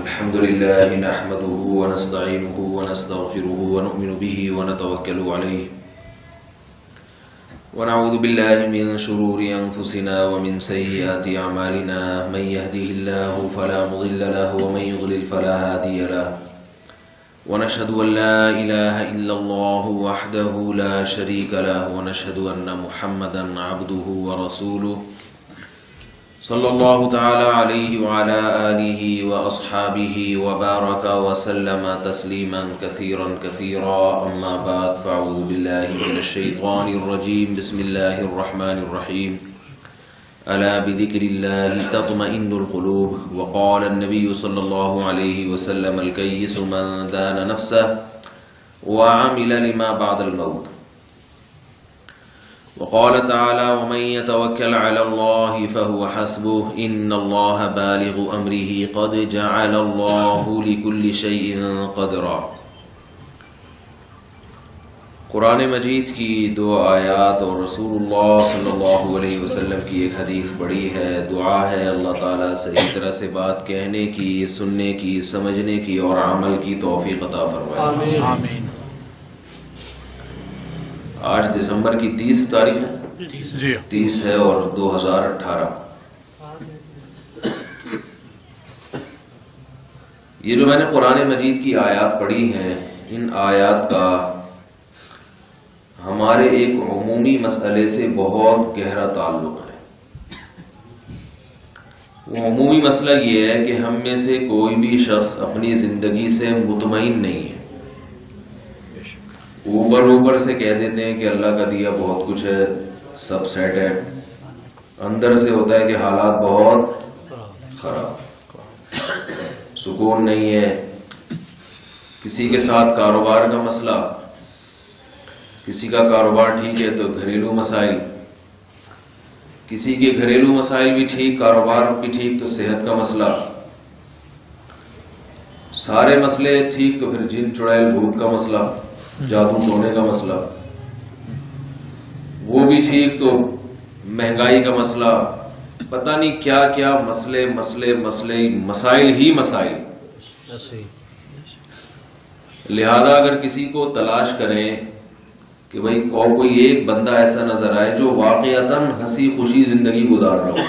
الحمد لله نحمده ونستعينه ونستغفره ونؤمن به ونتوكل عليه ونعوذ بالله من شرور أنفسنا ومن سيئات أعمالنا من يهده الله فلا مضل له ومن يضلل فلا هادي له ونشهد أن لا إله إلا الله وحده لا شريك له ونشهد أن محمدا عبده ورسوله صلى الله تعالى عليه وعلى آله وأصحابه وبارك وسلم تسليما كثيرا كثيرا أما بعد فأعوذ بالله من الشيطان الرجيم بسم الله الرحمن الرحيم ألا بذكر الله تطمئن القلوب وقال النبي صلى الله عليه وسلم الكيس من دان نفسه وعمل لما بعد الموت وقال تعالى ومن يتوكل على الله فهو حسبه إن الله بالغ أمره قد جعل الله لكل شيء قدرا۔ قرآن مجید کی دو آیات اور رسول اللہ صلی اللہ علیہ وسلم کی ایک حدیث پڑھی ہے۔ دعا ہے اللہ تعالیٰ صحیح طرح سے بات کہنے کی، سننے کی، سمجھنے کی اور عمل کی توفیق عطا فرمائے۔ آمین آمین۔ آج دسمبر کی 30 تاریخ ہے، جی 30 ہے اور 2018۔ یہ جو میں نے قرآن مجید کی آیات پڑھی ہیں، ان آیات کا ہمارے ایک عمومی مسئلے سے بہت گہرا تعلق ہے۔ وہ عمومی مسئلہ یہ ہے کہ ہم میں سے کوئی بھی شخص اپنی زندگی سے مطمئن نہیں ہے۔ اوپر سے کہہ دیتے ہیں کہ اللہ کا دیا بہت کچھ ہے، سب سیٹ ہے، اندر سے ہوتا ہے کہ حالات بہت خراب، سکون نہیں ہے، کسی کے ساتھ کاروبار کا مسئلہ، کسی کا کاروبار ٹھیک ہے تو گھریلو مسائل، کسی کے گھریلو مسائل بھی ٹھیک، کاروبار بھی ٹھیک تو صحت کا مسئلہ، سارے مسئلے ٹھیک تو پھر جن چڑیل بھوت کا مسئلہ، جادو ٹونے کا مسئلہ، وہ بھی ٹھیک تو مہنگائی کا مسئلہ، پتہ نہیں کیا کیا مسائل ہی مسائل۔ لہذا اگر کسی کو تلاش کریں کہ بھئی کوئی ایک بندہ ایسا نظر آئے جو واقعتاً ہنسی خوشی زندگی گزار رہا ہو،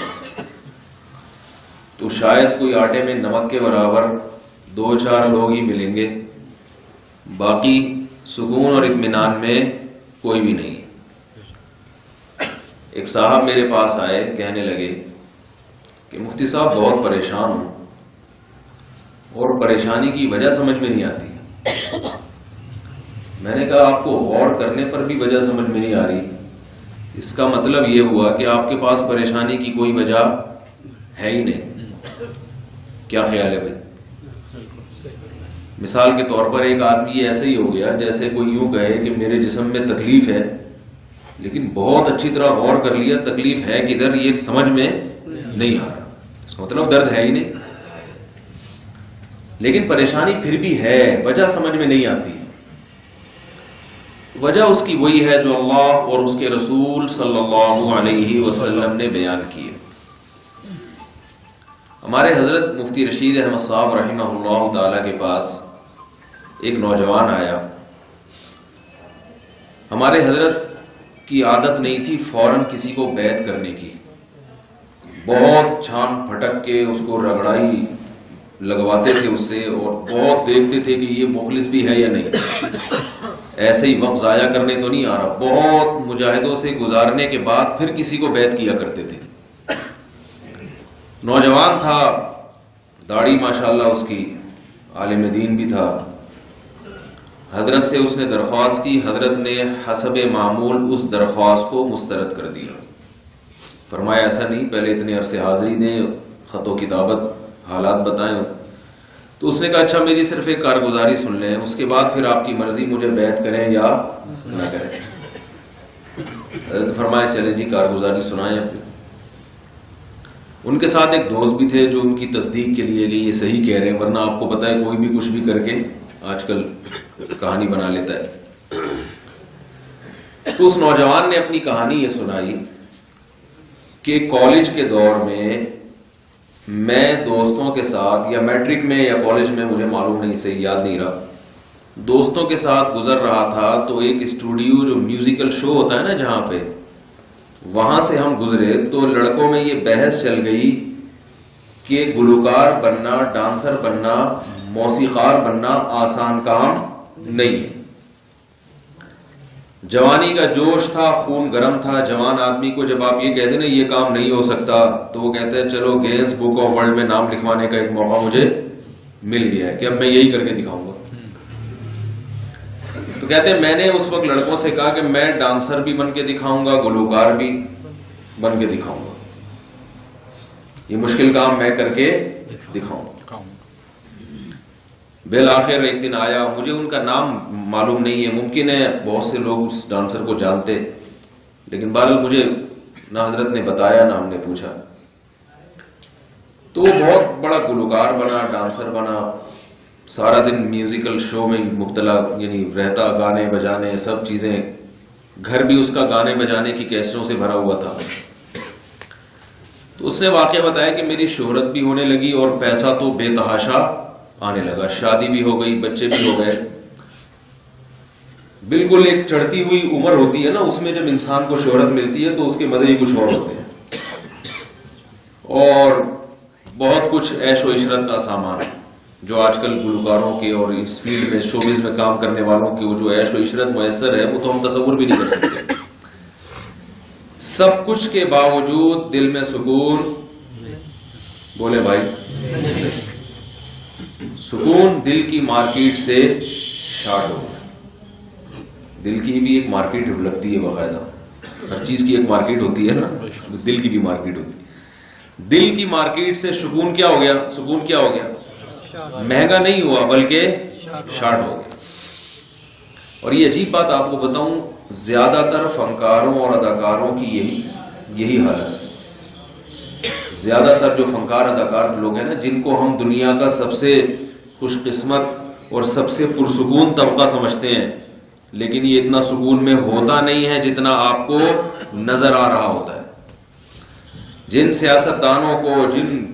تو شاید کوئی آٹے میں نمک کے برابر 2-4 لوگ ہی ملیں گے، باقی سکون اور اطمینان میں کوئی بھی نہیں۔ ایک صاحب میرے پاس آئے، کہنے لگے کہ مفتی صاحب بہت پریشان ہوں اور پریشانی کی وجہ سمجھ میں نہیں آتی۔ میں نے کہا آپ کو غور کرنے پر بھی وجہ سمجھ میں نہیں آ رہی، اس کا مطلب یہ ہوا کہ آپ کے پاس پریشانی کی کوئی وجہ ہے ہی نہیں۔ کیا خیال ہے بھائی؟ مثال کے طور پر ایک آدمی ایسا ہی ہو گیا جیسے کوئی یوں کہے کہ میرے جسم میں تکلیف ہے، لیکن بہت اچھی طرح غور کر لیا تکلیف ہے کدھر یہ سمجھ میں نہیں آ رہا، اس کا مطلب درد ہے ہی نہیں، لیکن پریشانی پھر بھی ہے، وجہ سمجھ میں نہیں آتی۔ وجہ اس کی وہی ہے جو اللہ اور اس کے رسول صلی اللہ علیہ وسلم نے بیان کی ہے۔ ہمارے حضرت مفتی رشید احمد صاحب رحمہ اللہ تعالی کے پاس ایک نوجوان آیا۔ ہمارے حضرت کی عادت نہیں تھی فوراً کسی کو بیعت کرنے کی، بہت چھان پھٹک کے اس کو رگڑائی لگواتے تھے اس سے، اور بہت دیکھتے تھے کہ یہ مخلص بھی ہے یا نہیں، ایسے ہی وقت ضائع کرنے تو نہیں آ رہا، بہت مجاہدوں سے گزارنے کے بعد پھر کسی کو بیعت کیا کرتے تھے۔ نوجوان تھا، داڑھی ماشاءاللہ اس کی، عالم دین بھی تھا۔ حضرت سے اس نے درخواست کی، حضرت نے حسب معمول اس درخواست کو مسترد کر دیا، فرمایا ایسا نہیں، پہلے اتنے عرصے حاضری دیں، خط و کتابت حالات بتائیں۔ تو اس نے کہا اچھا میری صرف ایک کارگزاری سن لیں، اس کے بعد پھر آپ کی مرضی مجھے بیعت کریں یا نہ کریں۔ حضرت فرمایا چلے جی کارگزاری سنائیں اپنی۔ ان کے ساتھ ایک دوست بھی تھے جو ان کی تصدیق کے لیے کہ یہ صحیح کہہ رہے ہیں، ورنہ آپ کو پتا ہے کوئی بھی کچھ بھی کر کے آج کل کہانی بنا لیتا ہے۔ تو اس نوجوان نے اپنی کہانی یہ سنائی کہ کالج کے دور میں میں دوستوں کے ساتھ یا میٹرک میں یا کالج میں، مجھے معلوم نہیں، صحیح یاد نہیں رہا، دوستوں کے ساتھ گزر رہا تھا تو ایک اسٹوڈیو جو میوزیکل شو ہوتا ہے نا جہاں پہ، وہاں سے ہم گزرے تو لڑکوں میں یہ بحث چل گئی کہ گلوکار بننا، ڈانسر بننا، موسیقار بننا آسان کام نہیں ہے۔ جوانی کا جوش تھا، خون گرم تھا، جوان آدمی کو جب آپ یہ کہتے نا یہ کام نہیں ہو سکتا تو وہ کہتے ہیں چلو گینس بک آف ورلڈ میں نام لکھوانے کا ایک موقع مجھے مل گیا ہے کہ اب میں یہی کر کے دکھاؤں گا۔ تو کہتے ہیں میں نے اس وقت لڑکوں سے کہا کہ میں ڈانسر بھی بن کے دکھاؤں گا، گلوکار بھی بن کے دکھاؤں گا، یہ مشکل کام میں کر کے دکھاؤں گا۔ بالآخر ایک دن آیا، مجھے ان کا نام معلوم نہیں ہے، ممکن ہے بہت سے لوگ اس ڈانسر کو جانتے، لیکن بہرحال مجھے نہ حضرت نے بتایا نہ ہم نے پوچھا۔ تو وہ بہت بڑا گلوکار بنا، ڈانسر بنا، سارا دن میوزیکل شو میں مبتلا یعنی رہتا، گانے بجانے سب چیزیں، گھر بھی اس کا گانے بجانے کی کیسٹوں سے بھرا ہوا تھا۔ تو اس نے واقعہ بتایا کہ میری شہرت بھی ہونے لگی اور پیسہ تو بے تحاشا آنے لگا، شادی بھی ہو گئی، بچے بھی ہو گئے، بالکل ایک چڑھتی ہوئی عمر ہوتی ہے نا، اس میں جب انسان کو شہرت ملتی ہے تو اس کے مزے ہی کچھ اور ہوتے ہیں، اور بہت کچھ عیش و عشرت کا سامان جو آج کل گلوکاروں کے اور اس فیلڈ میں شوبز میں کام کرنے والوں کی وہ جو عیش و عشرت میسر ہے وہ تو ہم تصور بھی نہیں کر سکتے۔ سب کچھ کے باوجود دل میں سکون، بولے بھائی، سکون دل کی مارکیٹ سے شارٹ ہو گیا۔ دل کی بھی ایک مارکیٹ لگتی ہے باقاعدہ، ہر چیز کی ایک مارکیٹ ہوتی ہے نا، دل کی بھی مارکیٹ ہوتی ہے۔ دل کی مارکیٹ سے سکون کیا ہو گیا؟ سکون کیا ہو گیا؟ مہنگا نہیں ہوا بلکہ شارٹ ہو گیا۔ اور یہ عجیب بات آپ کو بتاؤں، زیادہ تر فنکاروں اور اداکاروں کی یہی حالت ہے۔ زیادہ تر جو فنکار اداکار لوگ ہیں نا، جن کو ہم دنیا کا سب سے خوش قسمت اور سب سے پرسکون طبقہ سمجھتے ہیں، لیکن یہ اتنا سکون میں ہوتا نہیں ہے جتنا آپ کو نظر آ رہا ہوتا ہے۔ جن سیاستدانوں کو، جن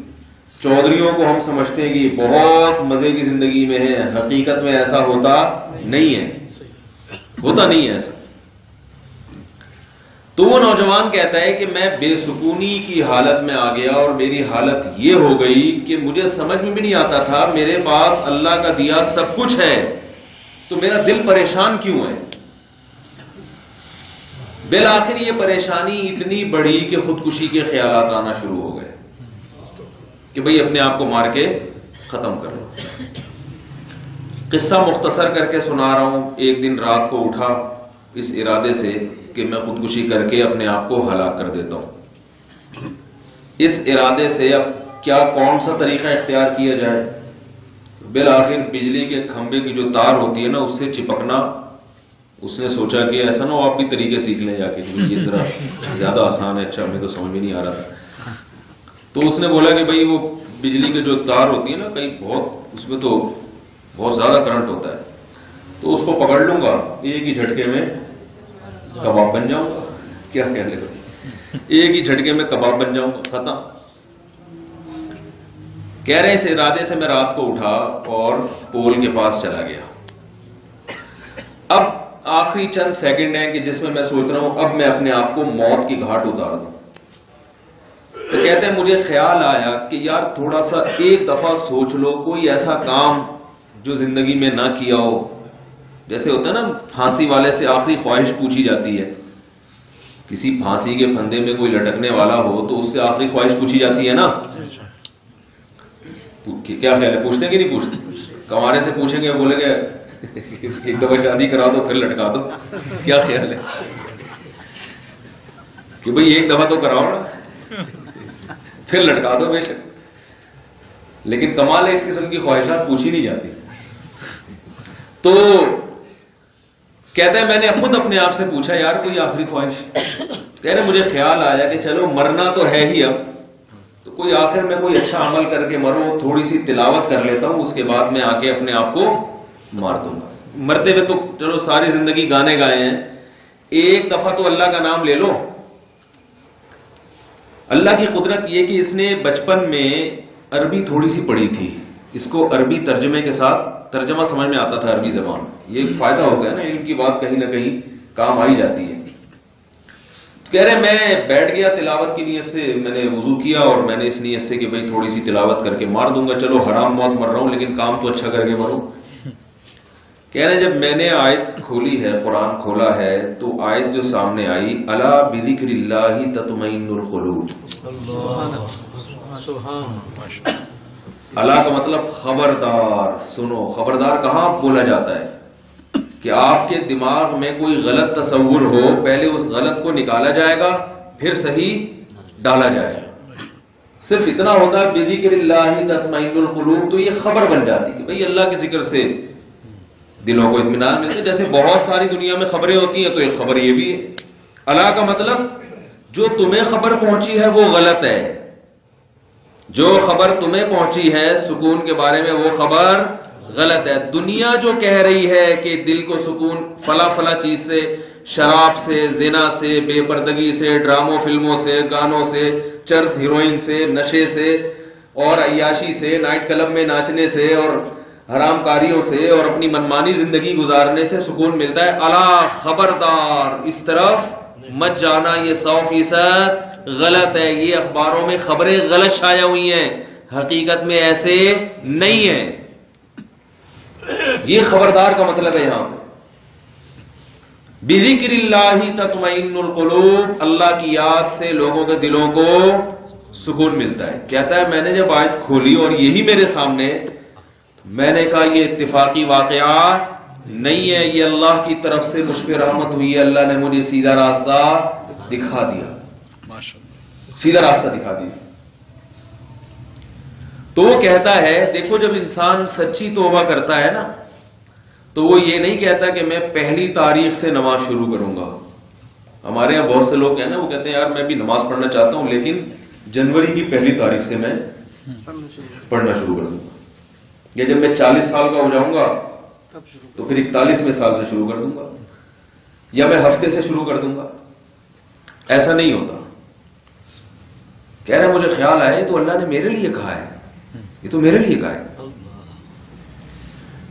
چودھریوں کو ہم سمجھتے ہیں کہ بہت مزے کی زندگی میں ہے، حقیقت میں ایسا ہوتا نہیں ہے، ہوتا نہیں ہے ایسا۔ تو وہ نوجوان کہتا ہے کہ میں بے سکونی کی حالت میں آ گیا اور میری حالت یہ ہو گئی کہ مجھے سمجھ میں بھی نہیں آتا تھا، میرے پاس اللہ کا دیا سب کچھ ہے تو میرا دل پریشان کیوں ہے۔ بالآخر یہ پریشانی اتنی بڑی کہ خودکشی کے خیالات آنا شروع ہو گئے کہ بھئی اپنے آپ کو مار کے ختم کر لو۔ قصہ مختصر کر کے سنا رہا ہوں۔ ایک دن رات کو اٹھا اس ارادے سے کہ میں خودکشی کر کے اپنے آپ کو ہلاک کر دیتا ہوں۔ اس ارادے سے اب کیا کون سا طریقہ اختیار کیا جائے؟ بالآخر بجلی کے کھمبے کی جو تار ہوتی ہے نا، اس سے چپکنا، اس نے سوچا کہ ایسا نہ ہو آپ بھی طریقے سیکھ لیں جا کے، یہ ذرا زیادہ آسان ہے، اچھا ہمیں تو سمجھ میں نہیں آ رہا تھا۔ تو اس نے بولا کہ بھائی وہ بجلی کے جو تار ہوتی ہے نا، کہیں بہت اس میں تو بہت زیادہ کرنٹ ہوتا ہے، تو اس کو پکڑ لوں گا، ایک ہی جھٹکے میں کباب بن جاؤں گا۔ کیا کہہ لے گا، ایک ہی جھٹکے میں کباب بن جاؤں گا، ختم۔ کہہ رہے اس ارادے سے میں رات کو اٹھا اور پول کے پاس چلا گیا۔ اب آخری چند سیکنڈ ہیں کہ جس میں میں سوچ رہا ہوں اب میں اپنے آپ کو موت کی گھاٹ اتار دوں۔ تو کہتے ہیں مجھے خیال آیا کہ یار تھوڑا سا ایک دفعہ سوچ لو کوئی ایسا کام جو زندگی میں نہ کیا ہو۔ جیسے ہوتا ہے نا، پھانسی والے سے آخری خواہش پوچھی جاتی ہے، کسی پھانسی کے پھندے میں کوئی لٹکنے والا ہو تو اس سے آخری خواہش پوچھی جاتی ہے نا، کیا خیال ہے، پوچھتے کہ نہیں پوچھتے؟ کمارے سے پوچھیں گے، بولے گے ایک دفعہ شادی کرا دو پھر لٹکا دو، کیا خیال ہے کہ بھئی ایک دفعہ تو کراؤ نا پھر لٹکا دو بے شک، لیکن کمال ہے اس قسم کی خواہشات پوچھی نہیں جاتی۔ تو کہتا ہے میں نے خود اپنے آپ سے پوچھا یار کوئی آخری خواہش، کہہ رہے مجھے خیال آیا کہ چلو مرنا تو ہے ہی اب، تو کوئی آخر میں کوئی اچھا عمل کر کے مروں، تھوڑی سی تلاوت کر لیتا ہوں، اس کے بعد میں آ کے اپنے آپ کو مار دوں گا۔ مرتے ہوئے تو چلو ساری زندگی گانے گائے ہیں، ایک دفعہ تو اللہ کا نام لے لو۔ اللہ کی قدرت یہ کہ اس نے بچپن میں عربی تھوڑی سی پڑھی تھی، اس کو عربی ترجمے کے ساتھ ترجمہ سمجھ میں آتا تھا عربی زبان. یہ ایک فائدہ ہوتا ہے نا، علم کی بات کہیں نہ کہیں کام آئی جاتی ہے. کہہ رہے میں بیٹھ گیا تلاوت کی نیت سے، میں نے وضو کیا اور میں نے اس نیت سے کہ بھئی تھوڑی سی تلاوت کر کے مار دوں گا، چلو حرام موت مر رہا ہوں لیکن کام تو اچھا کر کے مروں. کہہ رہے جب میں نے آیت کھولی ہے، قرآن کھولا ہے، تو آیت جو سامنے آئی الا بذکر اللہ تطمئن القلوب. الا کا مطلب خبردار، سنو. خبردار کہاں بولا جاتا ہے کہ آپ کے دماغ میں کوئی غلط تصور ہو، پہلے اس غلط کو نکالا جائے گا پھر صحیح ڈالا جائے گا. صرف اتنا ہوتا ہے بذکر اللہ تطمئن القلوب، تو یہ خبر بن جاتی کہ بھئی اللہ کے ذکر سے دلوں کو اطمینان ملتے. جیسے بہت ساری دنیا میں خبریں ہوتی ہیں تو ایک خبر یہ بھی ہے. اللہ کا مطلب جو تمہیں خبر پہنچی ہے وہ غلط ہے، جو خبر تمہیں پہنچی ہے سکون کے بارے میں وہ خبر غلط ہے. دنیا جو کہہ رہی ہے کہ دل کو سکون فلاں فلاں چیز سے، شراب سے، زنا سے، بے پردگی سے، ڈراموں فلموں سے، گانوں سے، چرس ہیروئن سے، نشے سے اور عیاشی سے، نائٹ کلب میں ناچنے سے اور حرام کاریوں سے اور اپنی منمانی زندگی گزارنے سے سکون ملتا ہے. الا خبردار، اس طرف مت جانا، یہ 100% غلط ہے. یہ اخباروں میں خبریں غلط شائع ہوئی ہیں، حقیقت میں ایسے نہیں ہے. یہ خبردار کا مطلب ہے یہاں پہ. بذکر اللہ تطمئن القلوب، اللہ کی یاد سے لوگوں کے دلوں کو سکون ملتا ہے. کہتا ہے میں نے جب آیت کھولی اور یہی میرے سامنے، میں نے کہا یہ اتفاقی واقعہ نہیں ہے، یہ اللہ کی طرف سے مجھ پہ رحمت ہوئی ہے. اللہ نے مجھے سیدھا راستہ دکھا دیا، سیدھا راستہ دکھا دیا. تو وہ کہتا ہے دیکھو جب انسان سچی توبہ کرتا ہے نا تو وہ یہ نہیں کہتا کہ میں پہلی تاریخ سے نماز شروع کروں گا. ہمارے یہاں بہت سے لوگ ہیں نا، وہ کہتے ہیں یار میں بھی نماز پڑھنا چاہتا ہوں لیکن جنوری کی پہلی تاریخ سے میں پڑھنا شروع کر دوں گا، یا جب میں 40 سال کا ہو جاؤں گا تو پھر 41ویں سال سے شروع کر دوں گا، یا میں ہفتے سے شروع کر دوں گا. ایسا نہیں ہوتا. کہہ رہے مجھے خیال آئے تو اللہ نے میرے لیے کہا ہے، یہ تو میرے لیے کہا ہے.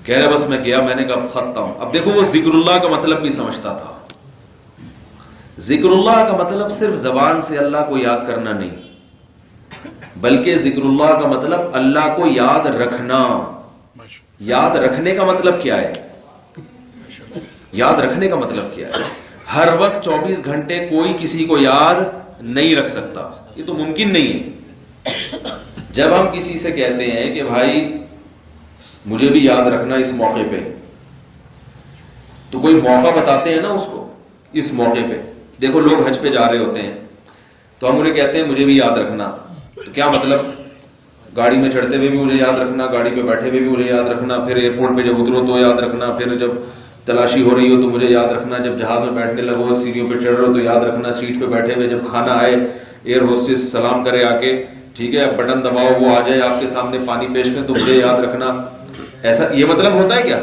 کہہ رہے بس میں گیا، میں نے کہا ختم. اب دیکھو وہ ذکر اللہ کا مطلب بھی سمجھتا تھا. ذکر اللہ کا مطلب صرف زبان سے اللہ کو یاد کرنا نہیں، بلکہ ذکر اللہ کا مطلب اللہ کو یاد رکھنا. یاد رکھنے کا مطلب کیا ہے؟ یاد رکھنے کا مطلب کیا ہے؟ ہر وقت 24 گھنٹے کوئی کسی کو یاد نہیں رکھ سکتا، یہ تو ممکن نہیں ہے. جب ہم کسی سے کہتے ہیں کہ بھائی مجھے بھی یاد رکھنا اس موقع پہ، تو کوئی موقع بتاتے ہیں نا اس کو. اس موقع پہ دیکھو لوگ حج پہ جا رہے ہوتے ہیں تو ہم انہیں کہتے ہیں مجھے بھی یاد رکھنا. تو کیا مطلب؟ گاڑی میں چڑھتے ہوئے بھی مجھے یاد رکھنا، گاڑی پہ بیٹھے ہوئے بھی مجھے یاد رکھنا، پھر ایئرپورٹ پہ جب اترو تو یاد رکھنا، پھر جب تلاشی ہو رہی ہو تو مجھے یاد رکھنا، جب جہاز میں بیٹھنے لگو سیڑھیوں پہ چڑھ رہے ہو تو یاد رکھنا، سیٹ پہ بیٹھے ہوئے جب کھانا آئے ایئر ہوسٹس سلام کرے آ کے، ٹھیک ہے بٹن دباؤ وہ آ جائے آپ کے سامنے پانی پیش میں تو مجھے یاد رکھنا. ایسا یہ مطلب ہوتا ہے کیا؟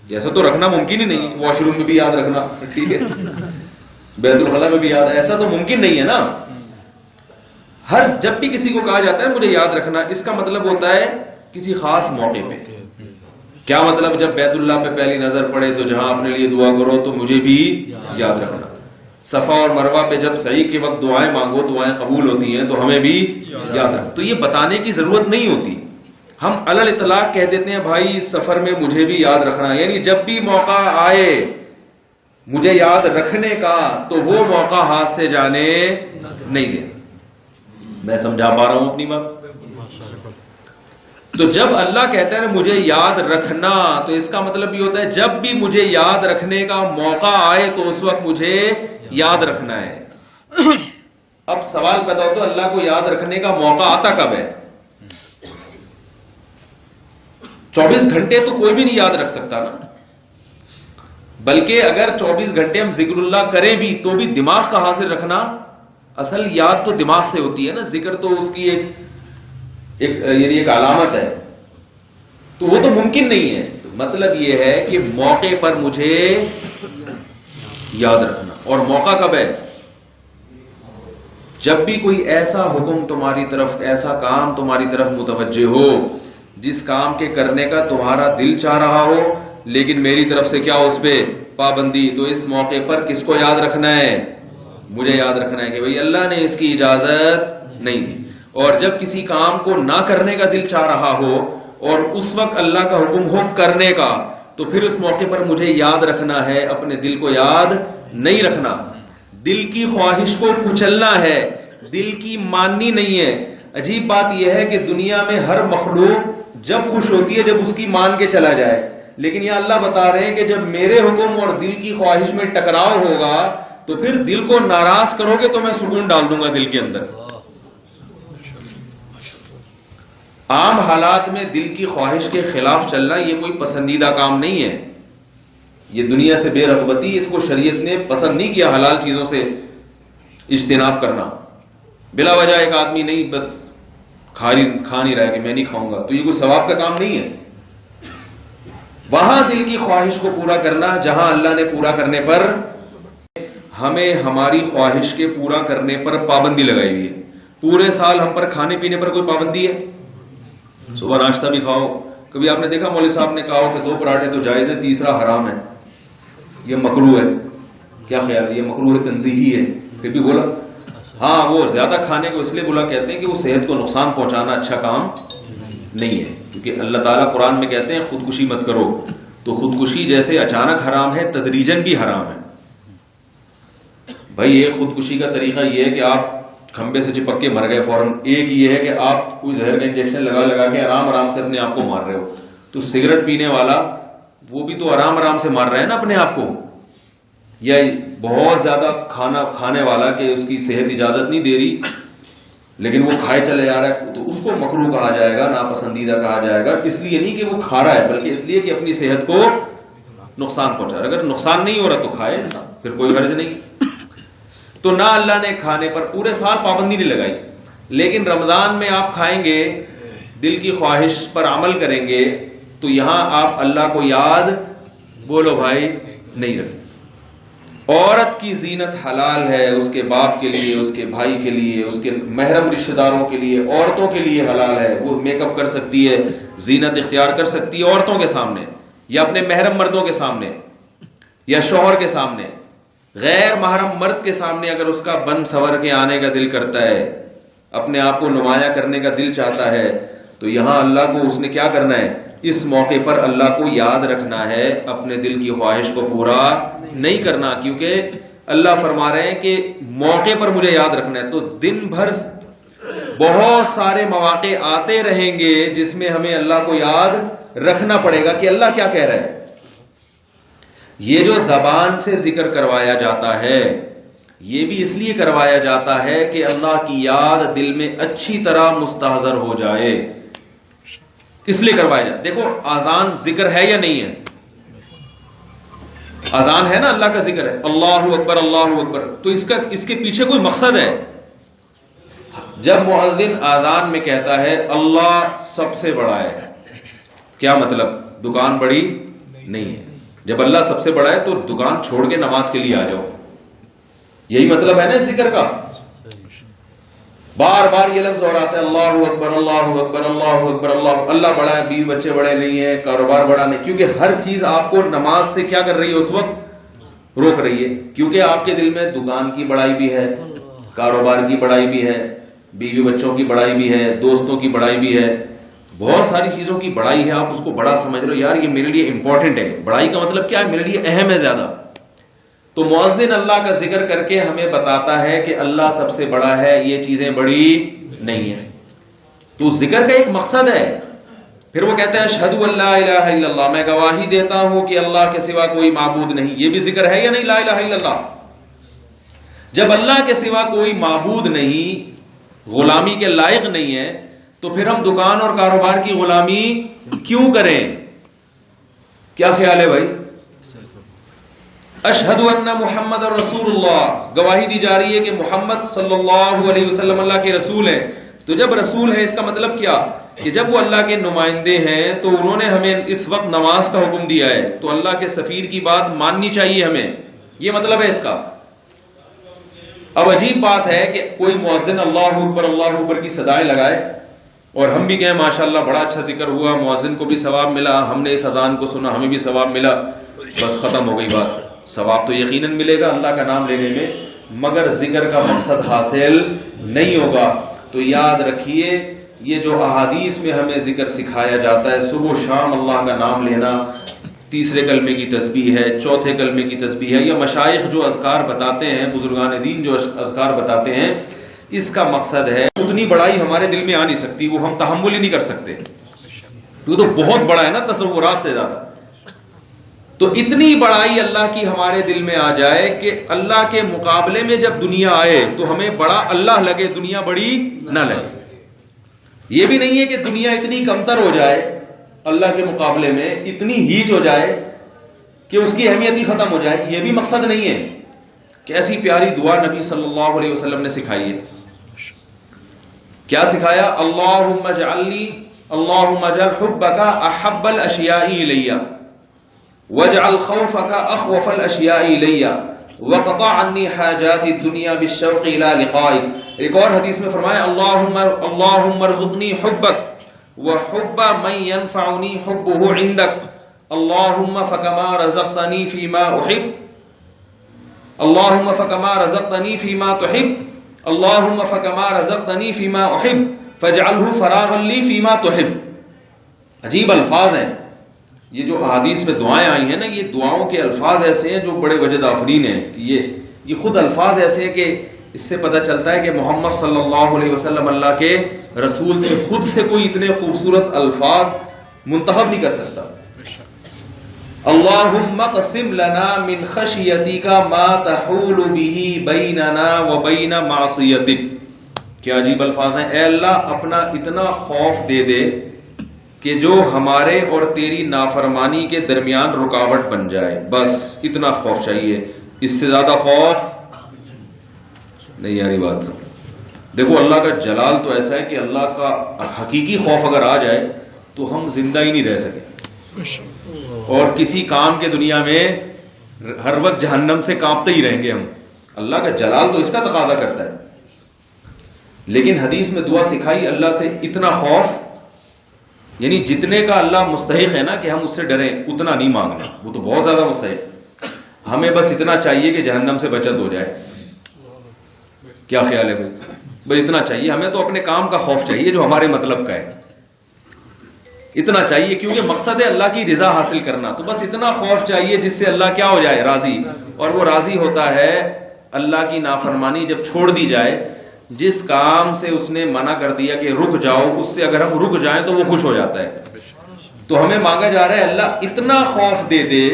جیسا تو رکھنا ممکن ہی نہیں. واش روم میں بھی یاد رکھنا، ٹھیک ہے بیت الخلا میں بھی یاد، ایسا تو ممکن نہیں ہے نا. ہر جب بھی کسی کو کہا جاتا ہے مجھے یاد رکھنا، اس کا مطلب ہوتا ہے کسی خاص موقع پہ. کیا مطلب؟ جب بیت اللہ پہ پہلی نظر پڑے تو جہاں اپنے لیے دعا کرو تو مجھے بھی یاد رکھنا. صفا اور مروہ پہ جب سعی کے وقت دعائیں مانگو دعائیں قبول ہوتی ہیں تو ہمیں بھی یاد رکھنا. تو یہ بتانے کی ضرورت نہیں ہوتی، ہم علی الاطلاق کہہ دیتے ہیں بھائی سفر میں مجھے بھی یاد رکھنا. یعنی جب بھی موقع آئے مجھے یاد رکھنے کا تو وہ موقع ہاتھ سے جانے نہیں دیں. میں سمجھا پا رہا ہوں اپنی بات؟ تو جب اللہ کہتا ہے مجھے یاد رکھنا تو اس کا مطلب یہ ہوتا ہے جب بھی مجھے یاد رکھنے کا موقع آئے تو اس وقت مجھے یاد رکھنا ہے. اب سوال پیدا ہوتا ہے اللہ کو یاد رکھنے کا موقع آتا کب ہے؟ 24 گھنٹے تو کوئی بھی نہیں یاد رکھ سکتا نا. بلکہ اگر 24 گھنٹے ہم ذکر اللہ کریں بھی تو بھی دماغ کا حاضر رکھنا، اصل یاد تو دماغ سے ہوتی ہے نا، ذکر تو اس کی یعنی ایک علامت ہے، تو وہ تو ممکن نہیں ہے. تو مطلب یہ ہے کہ موقع پر مجھے یاد رکھنا. اور موقع کب ہے؟ جب بھی کوئی ایسا حکم تمہاری طرف، ایسا کام تمہاری طرف متوجہ ہو جس کام کے کرنے کا تمہارا دل چاہ رہا ہو لیکن میری طرف سے کیا اس پہ پابندی، تو اس موقع پر کس کو یاد رکھنا ہے؟ مجھے یاد رکھنا ہے کہ بھئی اللہ نے اس کی اجازت نہیں دی. اور جب کسی کام کو نہ کرنے کا دل چاہ رہا ہو اور اس وقت اللہ کا حکم ہو کرنے کا، تو پھر اس موقع پر مجھے یاد رکھنا ہے، اپنے دل کو یاد نہیں رکھنا. دل کی خواہش کو کچلنا ہے، دل کی ماننی نہیں ہے. عجیب بات یہ ہے کہ دنیا میں ہر مخلوق جب خوش ہوتی ہے جب اس کی مان کے چلا جائے، لیکن یہ اللہ بتا رہے ہیں کہ جب میرے حکم اور دل کی خواہش میں ٹکراؤ ہوگا تو پھر دل کو ناراض کرو گے تو میں سکون ڈال دوں گا دل کے اندر. عام حالات میں دل کی خواہش کے خلاف چلنا یہ کوئی پسندیدہ کام نہیں ہے. یہ دنیا سے بے رغبتی، اس کو شریعت نے پسند نہیں کیا. حلال چیزوں سے اجتناب کرنا، بلا وجہ ایک آدمی نہیں بس کھا نہیں رہا کہ میں نہیں کھاؤں گا، تو یہ کوئی ثواب کا کام نہیں ہے. وہاں دل کی خواہش کو پورا کرنا جہاں اللہ نے پورا کرنے پر ہمیں ہماری خواہش کے پورا کرنے پر پابندی لگائی ہوئی ہے. پورے سال ہم پر کھانے پینے پر کوئی پابندی ہے؟ صبح ناشتہ بھی کھاؤ. کبھی آپ نے دیکھا مولوی صاحب نے کہا ہو کہ 2 پراٹھے تو جائز ہے، تیسرا حرام ہے، یہ مکروہ ہے؟ کیا خیال ہے؟ یہ مکروہ تنزیہی ہے، پھر بھی بولا. ہاں وہ زیادہ کھانے کو اس لیے بولا کہتے ہیں کہ وہ صحت کو نقصان پہنچانا اچھا کام نہیں ہے، کیونکہ اللہ تعالیٰ قرآن میں کہتے ہیں خودکشی مت کرو. تو خودکشی جیسے اچانک حرام ہے، تدریجن بھی حرام ہے. بھائی ایک خودکشی کا طریقہ یہ ہے کہ آپ کھمبے سے چپک کے مر گئے فوراً، ایک یہ ہے کہ آپ کوئی زہر کا انجیکشن لگا کے آرام سے اپنے آپ کو مار رہے ہو. تو سگریٹ پینے والا وہ بھی تو آرام سے مار رہا ہے نا اپنے آپ کو. یا بہت زیادہ کھانا کھانے والا کہ اس کی صحت اجازت نہیں دے رہی لیکن وہ کھائے چلے جا رہا ہے، تو اس کو مکروہ کہا جائے گا، ناپسندیدہ کہا جائے گا. اس لیے نہیں کہ وہ کھا رہا ہے بلکہ اس لیے کہ اپنی صحت کو نقصان پہنچا رہا ہے. اگر نقصان نہیں ہو رہا تو کھائے انسان، پھر کوئی غرض نہیں. تو نہ اللہ نے کھانے پر پورے سال پابندی نہیں لگائی، لیکن رمضان میں آپ کھائیں گے، دل کی خواہش پر عمل کریں گے، تو یہاں آپ اللہ کو یاد بولو بھائی نہیں رکھتے. عورت کی زینت حلال ہے، اس کے باپ کے لیے، اس کے بھائی کے لیے، اس کے محرم رشتہ داروں کے لیے، عورتوں کے لیے حلال ہے. وہ میک اپ کر سکتی ہے، زینت اختیار کر سکتی ہے عورتوں کے سامنے یا اپنے محرم مردوں کے سامنے یا شوہر کے سامنے. غیر محرم مرد کے سامنے اگر اس کا بن سور کے آنے کا دل کرتا ہے، اپنے آپ کو نمایاں کرنے کا دل چاہتا ہے، تو یہاں اللہ کو اس نے کیا کرنا ہے؟ اس موقع پر اللہ کو یاد رکھنا ہے، اپنے دل کی خواہش کو پورا نہیں کرنا. کیونکہ اللہ فرما رہے ہیں کہ موقع پر مجھے یاد رکھنا ہے. تو دن بھر بہت سارے مواقع آتے رہیں گے جس میں ہمیں اللہ کو یاد رکھنا پڑے گا کہ اللہ کیا کہہ رہا ہے. یہ جو زبان سے ذکر کروایا جاتا ہے یہ بھی اس لیے کروایا جاتا ہے کہ اللہ کی یاد دل میں اچھی طرح مستحضر ہو جائے، اس لیے کروایا جاتا. دیکھو اذان ذکر ہے یا نہیں ہے؟ اذان ہے نا، اللہ کا ذکر ہے، اللہ اکبر اللہ اکبر. تو اس کے پیچھے کوئی مقصد ہے. جب مؤذن اذان میں کہتا ہے اللہ سب سے بڑا ہے، کیا مطلب؟ دکان بڑی نہیں ہے. جب اللہ سب سے بڑا ہے تو دکان چھوڑ کے نماز کے لیے آ جاؤ، یہی مطلب ہے نا ذکر کا. بار بار یہ لفظ دہراتا ہے اللہ اکبر اللہ اکبر اللہ اکبر. اللہ بڑا ہے، بیوی بچے بڑے نہیں ہیں، کاروبار بڑا نہیں، کیونکہ ہر چیز آپ کو نماز سے کیا کر رہی ہے؟ اس وقت روک رہی ہے. کیونکہ آپ کے دل میں دکان کی بڑائی بھی ہے، کاروبار کی بڑائی بھی ہے، بیوی بچوں کی بڑائی بھی ہے، دوستوں کی بڑائی بھی ہے، بہت ساری چیزوں کی بڑائی ہے. آپ اس کو بڑا سمجھ رہے ہو، یار یہ میرے لیے امپورٹنٹ ہے. بڑائی کا مطلب کیا ہے؟ میرے لیے اہم ہے زیادہ. تو مؤذن اللہ کا ذکر کر کے ہمیں بتاتا ہے کہ اللہ سب سے بڑا ہے، یہ چیزیں بڑی نہیں ہیں. تو ذکر کا ایک مقصد ہے. پھر وہ کہتا ہے اشہد ان لا الہ الا اللہ، میں گواہی دیتا ہوں کہ اللہ کے سوا کوئی معبود نہیں. یہ بھی ذکر ہے یا نہیں؟ لا الہ الا اللہ. جب اللہ کے سوا کوئی معبود نہیں، غلامی کے لائق نہیں ہے، تو پھر ہم دکان اور کاروبار کی غلامی کیوں کریں؟ کیا خیال ہے بھائی؟ اشہد ان محمد رسول اللہ، گواہی دی جا رہی ہے کہ محمد صلی اللہ علیہ وسلم اللہ کے رسول ہیں. تو جب رسول ہے اس کا مطلب کیا؟ کہ جب وہ اللہ کے نمائندے ہیں تو انہوں نے ہمیں اس وقت نماز کا حکم دیا ہے، تو اللہ کے سفیر کی بات ماننی چاہیے ہمیں، یہ مطلب ہے اس کا. اب عجیب بات ہے کہ کوئی مؤذن اللہ اکبر کی صدائیں لگائے اور ہم بھی کہیں ماشاءاللہ بڑا اچھا ذکر ہوا، مؤذن کو بھی ثواب ملا، ہم نے اس اذان کو سنا ہمیں بھی ثواب ملا، بس ختم ہو گئی بات۔ ثواب تو یقیناً ملے گا اللہ کا نام لینے میں، مگر ذکر کا مقصد حاصل نہیں ہوگا۔ تو یاد رکھیے یہ جو احادیث میں ہمیں ذکر سکھایا جاتا ہے، صبح و شام اللہ کا نام لینا، تیسرے کلمے کی تسبیح ہے، چوتھے کلمے کی تسبیح ہے، یا مشائخ جو اذکار بتاتے ہیں، بزرگان دین جو اذکار بتاتے ہیں، اس کا مقصد ہے اتنی بڑائی ہمارے دل میں آ نہیں سکتی، وہ ہم تحمل ہی نہیں کر سکتے، وہ تو بہت بڑا ہے نا تصورات سے زیادہ۔ تو اتنی بڑائی اللہ کی ہمارے دل میں آ جائے کہ اللہ کے مقابلے میں جب دنیا آئے تو ہمیں بڑا اللہ لگے، دنیا بڑی نہ لگے۔ یہ بھی نہیں ہے کہ دنیا اتنی کمتر ہو جائے اللہ کے مقابلے میں، اتنی ہیچ ہو جائے کہ اس کی اہمیت ہی ختم ہو جائے، یہ بھی مقصد نہیں ہے۔ کیسی پیاری دعا نبی صلی اللہ علیہ وسلم نے سکھائی ہے، کیا سکھایا؟ اللہم اجعل حبک احب الاشیاء الی واجعل خوفک اخوف الاشیاء الی وقطع عنی حاجات الدنیا بالشوق الى لقائک۔ ایک اور حدیث میں فرمایا اللہم ارزقنی حبک وحب من ينفعنی حبہ عندک اللہم فکما رزقتنی فیما احب اللہم فکما رزقتنی فیما تحب اللہم فکما رزقتنی فیما احب فاجعلہ فراغا لی فیما تحب۔ عجیب الفاظ ہیں یہ جو احادیث میں دعائیں آئی ہیں نا، یہ دعاؤں کے الفاظ ایسے ہیں جو بڑے وجد آفرین ہیں، یہ خود الفاظ ایسے ہیں کہ اس سے پتہ چلتا ہے کہ محمد صلی اللہ علیہ وسلم اللہ کے رسول تھے، خود سے کوئی اتنے خوبصورت الفاظ منتخب نہیں کر سکتا۔ اللہم اقسم لنا من خشیتک ما تحول به بیننا وبین معصیتک۔ کیا عجیب الفاظ ہیں، اے اللہ اپنا اتنا خوف دے دے کہ جو ہمارے اور تیری نافرمانی کے درمیان رکاوٹ بن جائے، بس اتنا خوف چاہیے، اس سے زیادہ خوف نہیں آ رہی بات سب۔ دیکھو اللہ کا جلال تو ایسا ہے کہ اللہ کا حقیقی خوف اگر آ جائے تو ہم زندہ ہی نہیں رہ سکے، اور کسی کام کے دنیا میں ہر وقت جہنم سے کانپتے ہی رہیں گے ہم۔ اللہ کا جلال تو اس کا تقاضا کرتا ہے، لیکن حدیث میں دعا سکھائی اللہ سے اتنا خوف، یعنی جتنے کا اللہ مستحق ہے نا کہ ہم اس سے ڈریں اتنا نہیں مانگنا، وہ تو بہت زیادہ مستحق، ہمیں بس اتنا چاہیے کہ جہنم سے بچت ہو جائے۔ کیا خیال ہے بھائی؟ اتنا چاہیے ہمیں، تو اپنے کام کا خوف چاہیے جو ہمارے مطلب کا ہے، اتنا چاہیے، کیونکہ مقصد ہے اللہ کی رضا حاصل کرنا، تو بس اتنا خوف چاہیے جس سے اللہ کیا ہو جائے؟ راضی، اور وہ راضی ہوتا ہے اللہ کی نافرمانی جب چھوڑ دی جائے، جس کام سے اس نے منع کر دیا کہ رک جاؤ، اس سے اگر ہم رک جائیں تو وہ خوش ہو جاتا ہے۔ تو ہمیں مانگا جا رہا ہے اللہ اتنا خوف دے دے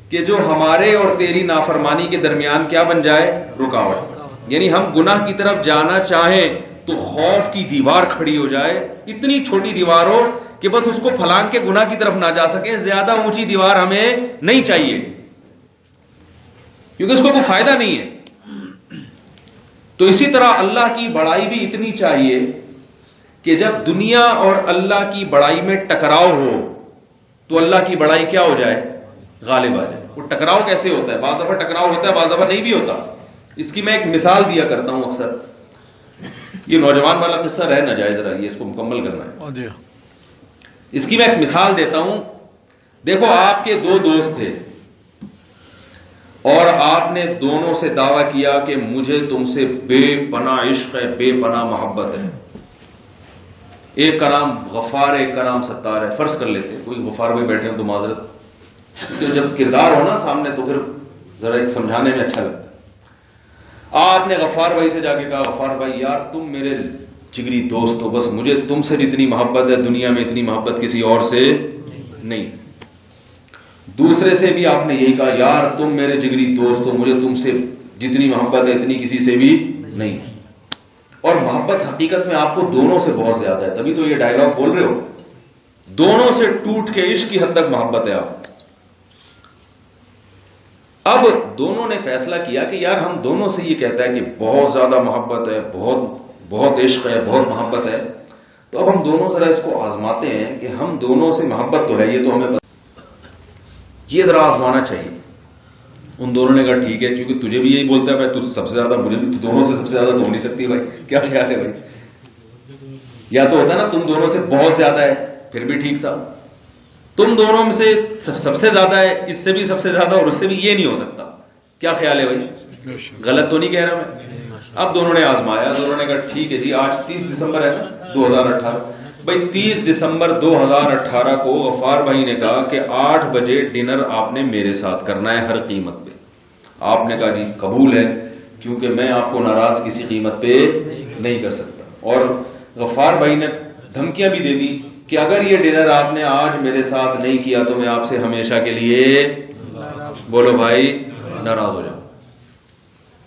کہ جو ہمارے اور تیری نافرمانی کے درمیان کیا بن جائے؟ رکاوٹ، یعنی ہم گناہ کی طرف جانا چاہیں تو خوف کی دیوار کھڑی ہو جائے، اتنی چھوٹی دیوار ہو کہ بس اس کو پھلانگ کے گناہ کی طرف نہ جا سکیں، زیادہ اونچی دیوار ہمیں نہیں چاہیے کیونکہ اس کو کوئی فائدہ نہیں ہے۔ تو اسی طرح اللہ کی بڑائی بھی اتنی چاہیے کہ جب دنیا اور اللہ کی بڑائی میں ٹکراؤ ہو تو اللہ کی بڑائی کیا ہو جائے؟ غالب آ جائے۔ وہ ٹکراؤ کیسے ہوتا ہے؟ بعض دفعہ ٹکراؤ ہوتا ہے، بعض دفعہ نہیں بھی ہوتا۔ اس کی میں ایک مثال دیا کرتا ہوں اکثر، یہ نوجوان والا قصہ رہ نہ جائے، ذرا یہ اس کو مکمل کرنا ہے۔ اس کی میں ایک مثال دیتا ہوں۔ دیکھو آپ کے دو دوست تھے اور آپ نے دونوں سے دعویٰ کیا کہ مجھے تم سے بے پناہ عشق ہے، بے پناہ محبت ہے۔ ایک کا نام غفار ہے، ایک کا نام ستار ہے۔ فرض کر لیتے کوئی غفار بھائی بیٹھے ہوں تو معذرت، کیونکہ جب کردار ہو نا سامنے تو پھر ذرا ایک سمجھانے میں اچھا لگتا ہے۔ آپ نے غفار بھائی سے جا کے کہا غفار بھائی یار تم میرے جگری دوست ہو، بس مجھے تم سے جتنی محبت ہے دنیا میں اتنی محبت کسی اور سے نہیں۔ دوسرے سے بھی آپ نے یہی کہا یار تم میرے جگری دوست ہو، مجھے تم سے جتنی محبت ہے اتنی کسی سے بھی نہیں۔ اور محبت حقیقت میں آپ کو دونوں سے بہت زیادہ ہے، تبھی تو یہ ڈائلاگ بول رہے ہو، دونوں سے ٹوٹ کے عشق کی حد تک محبت ہے آپ۔ اب دونوں نے فیصلہ کیا کہ یار ہم دونوں سے یہ کہتا ہے کہ بہت زیادہ محبت ہے، بہت عشق ہے، بہت محبت ہے، تو اب ہم دونوں ذرا اس کو آزماتے ہیں کہ ہم دونوں سے محبت تو ہے، یہ تو ہمیں پتہ، یہ ذرا آزمانا چاہیے۔ ان دونوں نے کہا ٹھیک ہے، کیونکہ تجھے بھی یہی بولتا ہے بھائی تو سب سے زیادہ، مجھے بھی تو دونوں سے سب سے زیادہ تو ہو نہیں سکتی بھائی، کیا خیال ہے بھائی؟ یا تو ہوتا نا تم دونوں سے بہت زیادہ ہے پھر بھی ٹھیک تھا، تم دونوں میں سے سب سے زیادہ ہے، اس سے بھی سب سے زیادہ اور اس سے بھی یہ نہیں ہو سکتا، کیا خیال ہے بھائی؟ غلط تو نہیں کہہ رہا میں؟ اب دونوں نے آزمایا، دونوں نے کہا ٹھیک ہے جی، آج 30 دسمبر ہے نا 2018 بھائی، 30 دسمبر 2018 کو غفار بھائی نے کہا کہ 8 بجے ڈنر آپ نے میرے ساتھ کرنا ہے ہر قیمت پہ۔ آپ نے کہا جی قبول ہے، کیونکہ میں آپ کو ناراض کسی قیمت پہ نہیں کر سکتا۔ اور غفار بھائی نے دھمکیاں بھی دے دی کہ اگر یہ ڈنر آپ نے آج میرے ساتھ نہیں کیا تو میں آپ سے ہمیشہ کے لیے، بولو بھائی، ناراض ہو جاؤں۔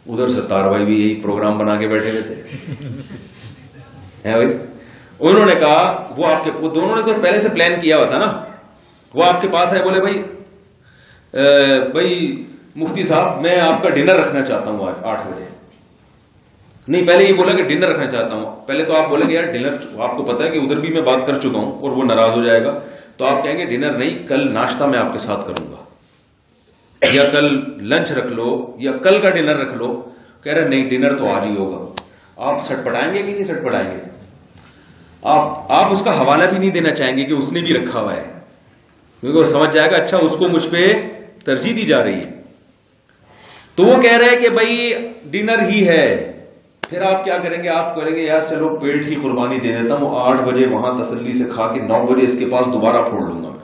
ادھر ستار بھائی بھی یہی پروگرام بنا کے بیٹھے ہوئے تھے ہیں بھائی، انہوں نے کہا وہ دونوں نے تو پہلے سے پلان کیا ہوا تھا نا، وہ آپ کے پاس ہے، بولے بھائی مفتی صاحب میں آپ کا ڈنر رکھنا چاہتا ہوں آج 8 بجے۔ نہیں، پہلے یہ بولا کہ ڈنر رکھنا چاہتا ہوں، پہلے تو آپ بولیں گے یار ڈنر، آپ کو پتا ہے کہ ادھر بھی میں بات کر چکا ہوں اور وہ ناراض ہو جائے گا، تو آپ کہیں گے ڈنر نہیں، کل ناشتہ میں آپ کے ساتھ کروں گا، یا کل لنچ رکھ لو، یا کل کا ڈنر رکھ لو۔ کہہ رہے نہیں، ڈنر تو آج ہی ہوگا۔ آپ سٹ پٹائیں گے کہ نہیں سٹ پٹائیں گے؟ آپ اس کا حوالہ بھی نہیں دینا چاہیں گے کہ اس نے بھی رکھا ہوا ہے، کیونکہ وہ سمجھ جائے گا اچھا اس کو مجھ پہ ترجیح دی جا رہی ہے۔ تو وہ کہہ رہے کہ بھائی ڈنر ہی ہے۔ پھر آپ کیا کریں گے؟ آپ کریں گے یار چلو پیٹ کی قربانی دے دیتا ہوں، 8 بجے وہاں تسلی سے کھا کے 9 بجے اس کے پاس دوبارہ پھوڑ لوں گا میں،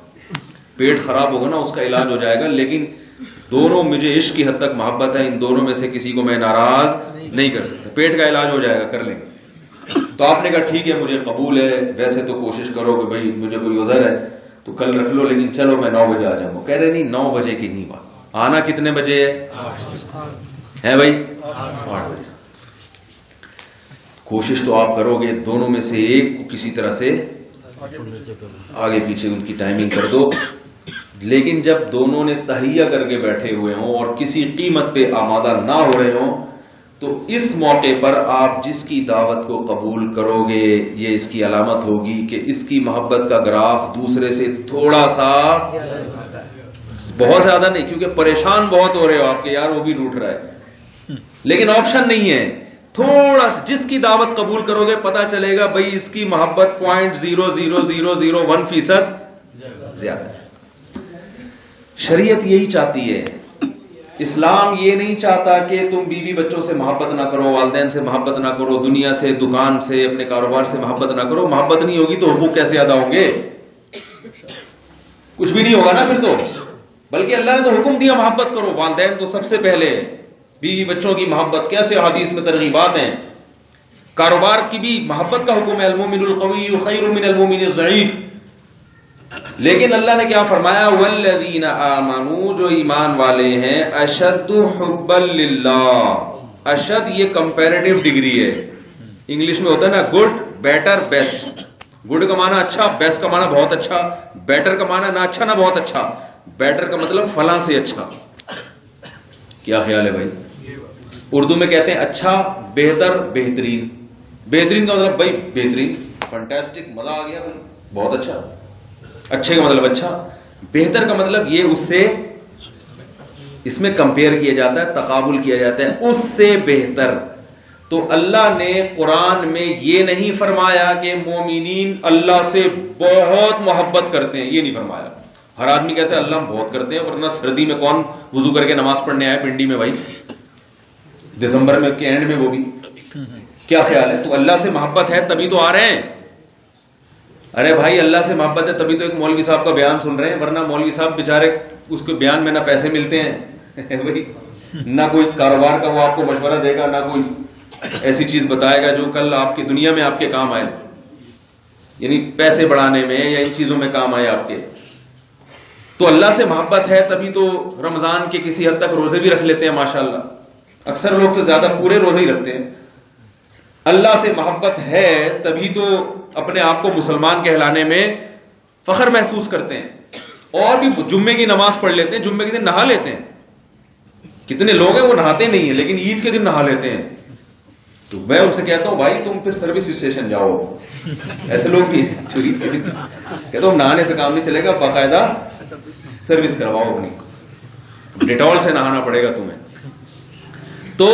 پیٹ خراب ہوگا نا اس کا علاج ہو جائے گا، لیکن دونوں مجھے عشق کی حد تک محبت ہے، ان دونوں میں سے کسی کو میں ناراض نہیں کر سکتا، پیٹ کا علاج ہو جائے گا، کر لیں گے۔ تو آپ نے کہا ٹھیک ہے مجھے قبول ہے، ویسے تو کوشش کرو کہ بھائی مجھے کوئی عذر ہے تو کل رکھ لو، لیکن چلو میں 9 بجے آ جاؤں گا۔ کہہ رہے نہیں، 9 بجے کی نہیں بات، آنا کتنے بجے ہے بھائی؟ 8 بجے۔ کوشش تو آپ کرو گے دونوں میں سے ایک کو کسی طرح سے آگے پیچھے ان کی ٹائمنگ کر دو، لیکن جب دونوں نے تہیہ کر کے بیٹھے ہوئے ہوں اور کسی قیمت پہ آمادہ نہ ہو رہے ہوں، تو اس موقع پر آپ جس کی دعوت کو قبول کرو گے یہ اس کی علامت ہوگی کہ اس کی محبت کا گراف دوسرے سے تھوڑا سا، بہت زیادہ نہیں، کیونکہ پریشان بہت ہو رہے ہو آپ کے یار وہ بھی روٹ رہا ہے، لیکن آپشن نہیں ہے، تھوڑا سا جس کی دعوت قبول کرو گے پتا چلے گا بھائی اس کی محبت 0.00001% زیادہ ہے۔ شریعت یہی چاہتی ہے، اسلام یہ نہیں چاہتا کہ تم بیوی بچوں سے محبت نہ کرو، والدین سے محبت نہ کرو، دنیا سے، دکان سے، اپنے کاروبار سے محبت نہ کرو۔ محبت نہیں ہوگی تو حقوق کیسے ادا ہوں گے؟ کچھ بھی نہیں ہوگا نا پھر تو۔ بلکہ اللہ نے تو حکم دیا محبت کرو، والدین تو سب سے پہلے، بیوی بچوں کی محبت، کیسے حدیث میں ترغیبات ہیں، کاروبار کی بھی محبت کا حکم ہے، المؤمن القوی خیر من المؤمن الضعیف۔ لیکن اللہ نے کیا فرمایا؟ والذین آمنوا، جو ایمان والے ہیں، اشد حبا للہ۔ اشد یہ کمپیریٹیو ڈگری ہے، انگلش میں ہوتا ہے نا گڈ، بیٹر، بیسٹ۔ گڈ کا معنی اچھا، بیسٹ کا معنی بہت اچھا، بیٹر کا معنی نہ اچھا نہ بہت اچھا، بیٹر کا مطلب فلاں سے اچھا۔ کیا خیال ہے بھائی؟ اردو میں کہتے ہیں اچھا، بہتر، بہترین۔ بہترین کا مطلب بھائی بہترین، فنٹاسٹک، مزہ آ گیا بھائی، بہت اچھا۔ اچھے کا مطلب اچھا، بہتر کا مطلب یہ اس سے، اس میں کمپیئر کیا جاتا ہے، تقابل کیا جاتا ہے، اس سے بہتر۔ تو اللہ نے قرآن میں یہ نہیں فرمایا کہ مومنین اللہ سے بہت محبت کرتے ہیں، یہ نہیں فرمایا۔ ہر آدمی کہتا ہے اللہ ہم بہت کرتے ہیں، ورنہ سردی میں کون وضو کر کے نماز پڑھنے آئے پنڈی میں بھائی، دسمبر میں کے اینڈ میں وہ بھی۔ کیا خیال ہے؟ تو اللہ سے محبت ہے تبھی تو آ رہے ہیں۔ ارے بھائی اللہ سے محبت ہے تبھی تو ایک مولوی صاحب کا بیان سن رہے ہیں، ورنہ مولوی صاحب بیچارے اس کے بیان میں نہ پیسے ملتے ہیں بھائی، نہ کوئی کاروبار کا وہ آپ کو مشورہ دے گا، نہ کوئی ایسی چیز بتائے گا جو کل آپ کی دنیا میں آپ کے کام آئے، یعنی پیسے بڑھانے میں یا ان چیزوں میں کام آئے آپ کے۔ تو اللہ سے محبت ہے تبھی تو رمضان کے کسی حد تک روزے بھی رکھ لیتے ہیں ماشاءاللہ، اکثر لوگ تو زیادہ پورے روزے ہی رکھتے ہیں۔ اللہ سے محبت ہے تبھی تو اپنے آپ کو مسلمان کہلانے میں فخر محسوس کرتے ہیں، اور بھی جمعے کی نماز پڑھ لیتے ہیں، جمعے کے دن نہا لیتے ہیں۔ کتنے لوگ ہیں وہ نہاتے نہیں ہیں لیکن عید کے دن نہا لیتے ہیں۔ تو میں ان سے کہتا ہوں بھائی تم پھر سروس اسٹیشن جاؤ، ایسے لوگ بھی ہیں جو عید کے دن کہتا ہوں نہانے سے کام نہیں چلے گا، باقاعدہ سروس کرواؤ اپنی۔ ڈیٹول سے نہانا پڑے گا تمہیں. تو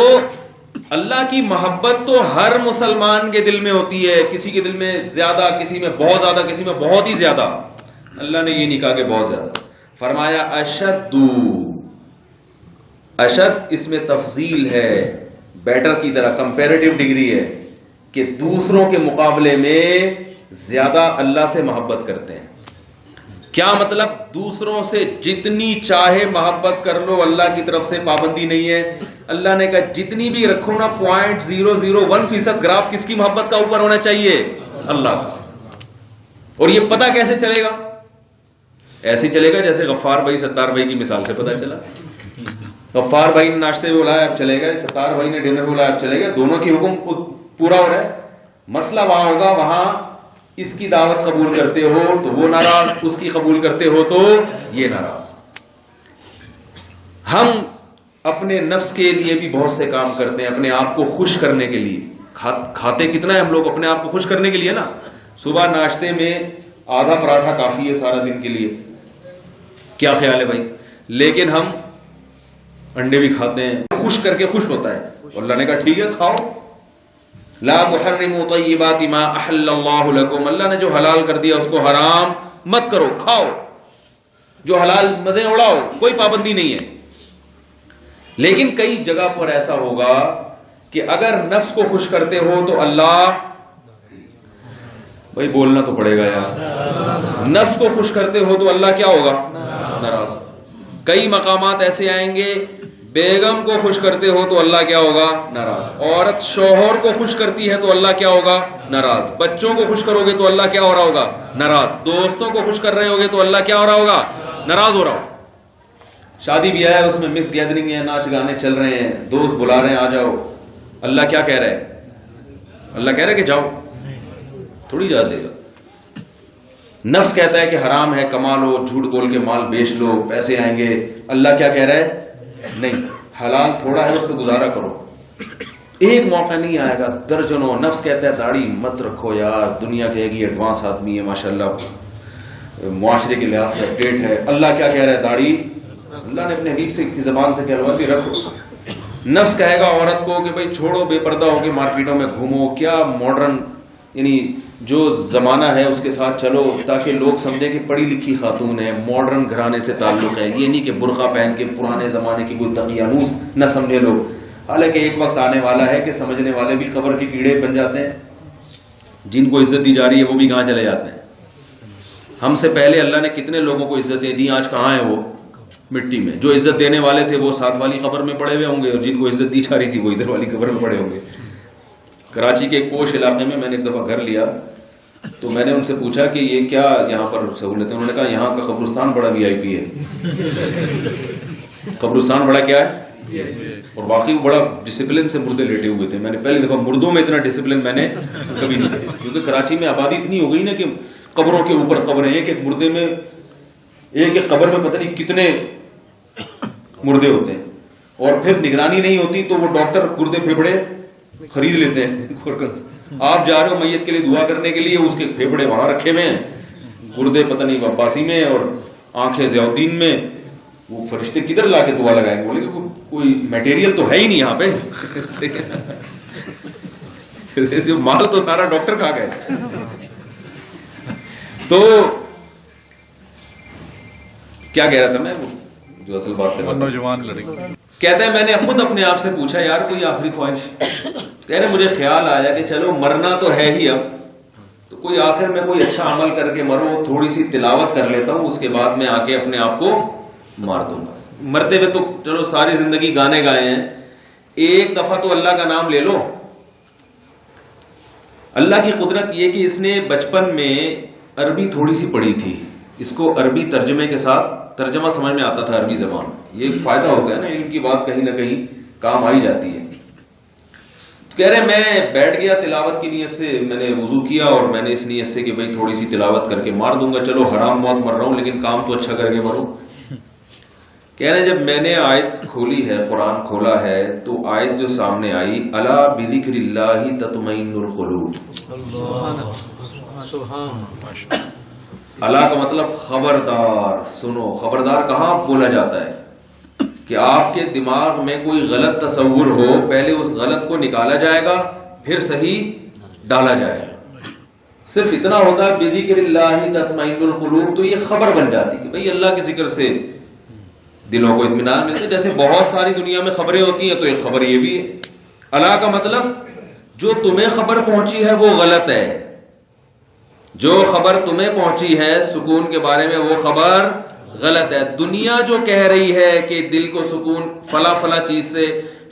اللہ کی محبت تو ہر مسلمان کے دل میں ہوتی ہے, کسی کے دل میں زیادہ, کسی میں بہت زیادہ, کسی میں بہت ہی زیادہ. اللہ نے یہ نہیں کہا کہ بہت زیادہ, فرمایا اشد. اشد اس میں تفضیل ہے, بیٹر کی طرح کمپیریٹو ڈگری ہے کہ دوسروں کے مقابلے میں زیادہ اللہ سے محبت کرتے ہیں. کیا مطلب؟ دوسروں سے جتنی چاہے محبت کر لو, اللہ کی طرف سے پابندی نہیں ہے. اللہ نے کہا جتنی بھی رکھو نا 0.001% گراف کس کی محبت کا اوپر ہونا چاہیے؟ اللہ کا. اور یہ پتہ کیسے چلے گا؟ ایسے ہی چلے گا جیسے غفار بھائی ستار بھائی کی مثال سے پتہ چلا. غفار بھائی نے ناشتے میں بلایا, اب چلے گئے. ستار بھائی نے ڈنر میں بلایا, اب چلے گئے. دونوں کی حکم پورا ہو رہا ہے. مسئلہ وہاں ہوگا, وہاں اس کی دعوت قبول کرتے ہو تو وہ ناراض, اس کی قبول کرتے ہو تو یہ ناراض. ہم اپنے نفس کے لیے بھی بہت سے کام کرتے ہیں, اپنے آپ کو خوش کرنے کے لیے. کھاتے کتنا ہے ہم لوگ اپنے آپ کو خوش کرنے کے لیے نا. صبح ناشتے میں آدھا پراٹھا کافی ہے سارا دن کے لیے, کیا خیال ہے بھائی؟ لیکن ہم انڈے بھی کھاتے ہیں, خوش کر کے خوش ہوتا ہے. اللہ نے کہا ٹھیک ہے کھاؤ. لا تحرموا طیبات ما احل اللہ لکم, اللہ نے جو حلال کر دیا اس کو حرام مت کرو, کھاؤ. جو حلال مزے اڑاؤ, کوئی پابندی نہیں ہے. لیکن کئی جگہ پر ایسا ہوگا کہ اگر نفس کو خوش کرتے ہو تو اللہ, بھائی بولنا تو پڑے گا یار, نفس کو خوش کرتے ہو تو اللہ کیا ہوگا؟ ناراض. کئی مقامات ایسے آئیں گے بیگم کو خوش کرتے ہو تو اللہ کیا ہوگا؟ ناراض. عورت شوہر کو خوش کرتی ہے تو اللہ کیا ہوگا؟ ناراض. بچوں کو خوش کرو گے تو اللہ کیا ہو رہا ہوگا؟ ناراض. دوستوں کو خوش کر رہے ہوگے تو اللہ کیا ہو رہا ہوگا؟ ناراض ہو رہا ہوگا. شادی بھی ہے, اس میں مس گیدرنگ ہے, ناچ گانے چل رہے ہیں, دوست بلا رہے ہیں آ جاؤ. اللہ کیا کہہ رہا ہے؟ اللہ کہہ رہا ہے کہ جاؤ, تھوڑی جا دے گا. نفس کہتا ہے کہ حرام ہے, کما لو, جھوٹ بول کے مال بیچ لو, پیسے آئیں گے. اللہ کیا کہہ رہا ہے؟ نہیں, حلال تھوڑا ہے اس پہ گزارا کرو. ایک موقع نہیں آئے گا, درجنوں. نفس کہتا ہے داڑھی مت رکھو یار, دنیا کہے گی ایڈوانس آدمی ہے ماشاءاللہ, معاشرے کے لحاظ سے اپڈیٹ ہے. اللہ کیا کہہ رہا ہے؟ داڑھی. اللہ نے اپنے حبیب سے کی زبان سے کہلواتی رکھو. نفس کہے گا عورت کو کہ بھائی چھوڑو, بے پردہ ہو کے مارکیٹوں میں گھومو, کیا ماڈرن یعنی جو زمانہ ہے اس کے ساتھ چلو تاکہ لوگ سمجھیں کہ پڑھی لکھی خاتون ہے, ماڈرن گھرانے سے تعلق ہے. یہ نہیں کہ برقع پہن کے پرانے زمانے کی کوئی تقیانوس نہ سمجھے لوگ. حالانکہ ایک وقت آنے والا ہے کہ سمجھنے والے بھی قبر کے کیڑے بن جاتے ہیں. جن کو عزت دی جا رہی ہے وہ بھی کہاں چلے جاتے ہیں. ہم سے پہلے اللہ نے کتنے لوگوں کو عزتیں دی, آج کہاں ہیں وہ؟ مٹی میں. جو عزت دینے والے تھے وہ ساتھ والی قبر میں پڑے ہوئے ہوں گے, اور جن کو عزت دی جا رہی تھی وہ ادھر والی قبر میں پڑے ہوں گے. کراچی کے ایک پوش علاقے میں نے ایک دفعہ گھر لیا, تو میں نے ان سے پوچھا کہ یہ کیا یہاں پر سہولت ہے؟ انہوں نے کہا یہاں کا قبرستان بڑا VIP ہے. قبرستان بڑا کیا ہے؟ اور واقعی بڑا ڈسپلن سے مردے لیٹے ہوئے تھے. میں نے پہلی دفعہ مردوں میں اتنا ڈسپلن میں نے کبھی نہیں دیکھا, کیونکہ کراچی میں آبادی اتنی ہو گئی نا کہ قبروں کے اوپر قبریں, ایک ایک مردے میں, ایک ایک قبر میں پتہ نہیں کتنے مردے ہوتے ہیں. اور پھر نگرانی نہیں ہوتی تو وہ ڈاکٹر گردے پھیپڑے خرید لیتے ہیں. آپ جا رہے ہو میت کے لیے دعا کرنے کے لیے, اس کے پھیپڑے وہاں رکھے ہوئے ہیں, گردے پتہ نہیں عباسی میں اور آنکھیں ضیاء الدین میں. وہ فرشتے کدھر لا کے دعا لگائیں گے؟ بولے کہ کوئی میٹیریل تو ہے ہی نہیں یہاں پہ, مال تو سارا ڈاکٹر کھا گئے. تو کیا کہہ رہا تھا میں, جو اصل بات ہے, نوجوان لڑکی کہتا ہے میں نے خود اپنے آپ سے پوچھا یار کوئی آخری خواہش؟ کہہ رہے مجھے خیال آیا کہ چلو مرنا تو ہے ہی اب, تو کوئی آخر میں کوئی اچھا عمل کر کے مرو, تھوڑی سی تلاوت کر لیتا ہوں, اس کے بعد میں آ کے اپنے آپ کو مار دوں گا. مرتے ہوئے تو چلو ساری زندگی گانے گائے ہیں, ایک دفعہ تو اللہ کا نام لے لو. اللہ کی قدرت یہ کہ اس نے بچپن میں عربی تھوڑی سی پڑھی تھی, اس کو عربی ترجمے کے ساتھ ترجمہ سمجھ میں آتا تھا عربی زبان. یہ فائدہ ہوتا ہے نا, ان کی بات کہیں نہ کہیں کام آئی جاتی ہے. کہہ رہے میں بیٹھ گیا تلاوت کی نیت سے, میں نے وضو کیا اور میں نے اس نیت سے کہ بھئی تھوڑی سی تلاوت کر کے مار دوں گا, چلو حرام موت مر رہا ہوں لیکن کام تو اچھا کر کے مروں. کہہ رہے جب میں نے آیت کھولی ہے, قرآن کھولا ہے, تو آیت جو سامنے آئی الا بذکر اللہ تطمئن القلوب. اللہ کا مطلب خبردار, سنو. خبردار کہاں بولا جاتا ہے؟ کہ آپ کے دماغ میں کوئی غلط تصور ہو، پہلے اس غلط کو نکالا جائے گا، پھر صحیح ڈالا جائے گا۔ صرف اتنا ہوتا ہے بذکر اللہ تطمئن القلوب، تو یہ خبر بن جاتی کہ بھئی اللہ کے ذکر سے دلوں کو اطمینان ملتا ہے۔ جیسے بہت ساری دنیا میں خبریں ہوتی ہیں تو ایک خبر یہ بھی ہے۔ اللہ کا مطلب جو تمہیں خبر پہنچی ہے وہ غلط ہے، جو خبر تمہیں پہنچی ہے سکون کے بارے میں وہ خبر غلط ہے۔ دنیا جو کہہ رہی ہے کہ دل کو سکون فلاں فلاں چیز سے،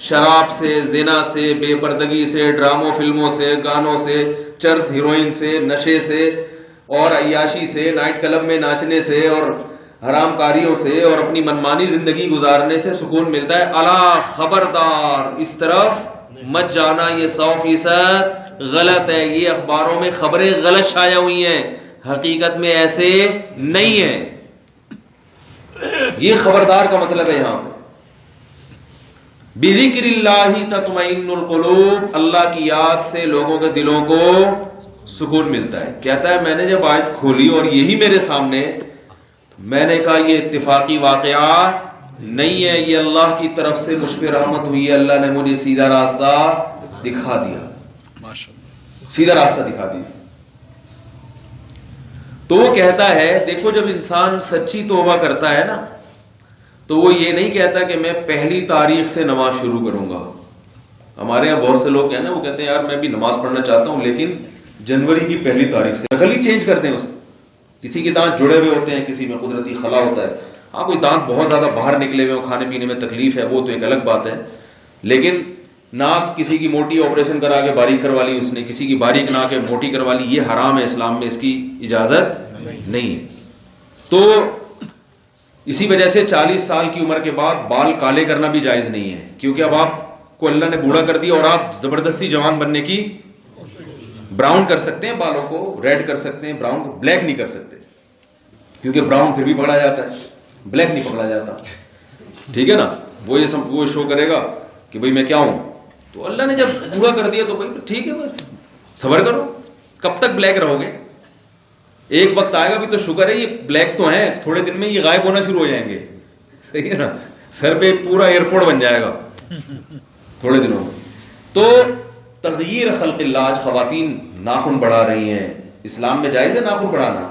شراب سے، زنا سے، بے پردگی سے، ڈراموں فلموں سے، گانوں سے، چرس ہیروئن سے، نشے سے اور عیاشی سے، نائٹ کلب میں ناچنے سے اور حرام کاریوں سے اور اپنی منمانی زندگی گزارنے سے سکون ملتا ہے، الا خبردار اس طرف مت جانا، یہ 100% غلط ہے۔ یہ اخباروں میں خبریں غلط شائع ہوئی ہیں، حقیقت میں ایسے نہیں ہیں۔ یہ خبردار کا مطلب ہے یہاں پہ بذکر اللہ تطمئن القلوب، اللہ کی یاد سے لوگوں کے دلوں کو سکون ملتا ہے۔ کہتا ہے میں نے جب آیت کھولی اور یہی میرے سامنے، میں نے کہا یہ اتفاقی واقعہ نہیں ہے، یہ اللہ کی طرف سے مجھ پہ رحمت ہوئی ہے، اللہ نے مجھے سیدھا راستہ دکھا دیا، سیدھا راستہ دکھا دیا۔ تو وہ کہتا ہے دیکھو جب انسان سچی توبہ کرتا ہے نا تو وہ یہ نہیں کہتا کہ میں پہلی تاریخ سے نماز شروع کروں گا۔ ہمارے یہاں بہت سے لوگ ہیں نا، وہ کہتے ہیں یار میں بھی نماز پڑھنا چاہتا ہوں لیکن جنوری کی پہلی تاریخ سے، نقل ہی چینج کرتے ہیں اسے۔ کسی کے دانت جڑے ہوئے ہوتے ہیں، کسی میں قدرتی خلا ہوتا ہے، ہاں کوئی دانت بہت زیادہ باہر نکلے ہوئے ہو، کھانے پینے میں تکلیف ہے، وہ تو ایک الگ بات ہے، لیکن ناک کسی کی موٹی آپریشن کرا کے باریک کروا لی اس نے، کسی کی باریک ناک ہے موٹی کروا لی، یہ حرام ہے، اسلام میں اس کی اجازت نہیں ہے۔ تو اسی وجہ سے 40 سال کی عمر کے بعد بال کالے کرنا بھی جائز نہیں ہے، کیونکہ اب آپ کو اللہ نے بوڑھا کر دیا اور آپ زبردستی جوان بننے کی، براؤن کر سکتے ہیں بالوں کو، ریڈ کر سکتے ہیں، براؤن کو بلیک نہیں کر سکتے، کیونکہ براؤن پھر بھی پکڑا جاتا ہے، بلیک نہیں پکڑا جاتا، ٹھیک ہے نا۔ وہ شو کرے گا کہ بھئی میں کیا ہوں، تو اللہ نے جب بوڑھا کر دیا تو بھئی ٹھیک ہے صبر کرو، کب تک بلیک رہو گے؟ ایک وقت آئے گا بھی تو شکر ہے یہ بلیک تو ہیں، تھوڑے دن میں یہ غائب ہونا شروع ہو جائیں گے، صحیح ہے نا، سر پہ پورا ایئرپورٹ بن جائے گا تھوڑے دنوں میں۔ تو تغییر خلق اللہ، آج خواتین ناخن بڑھا رہی ہیں، اسلام میں جائز ہے ناخن بڑھانا؟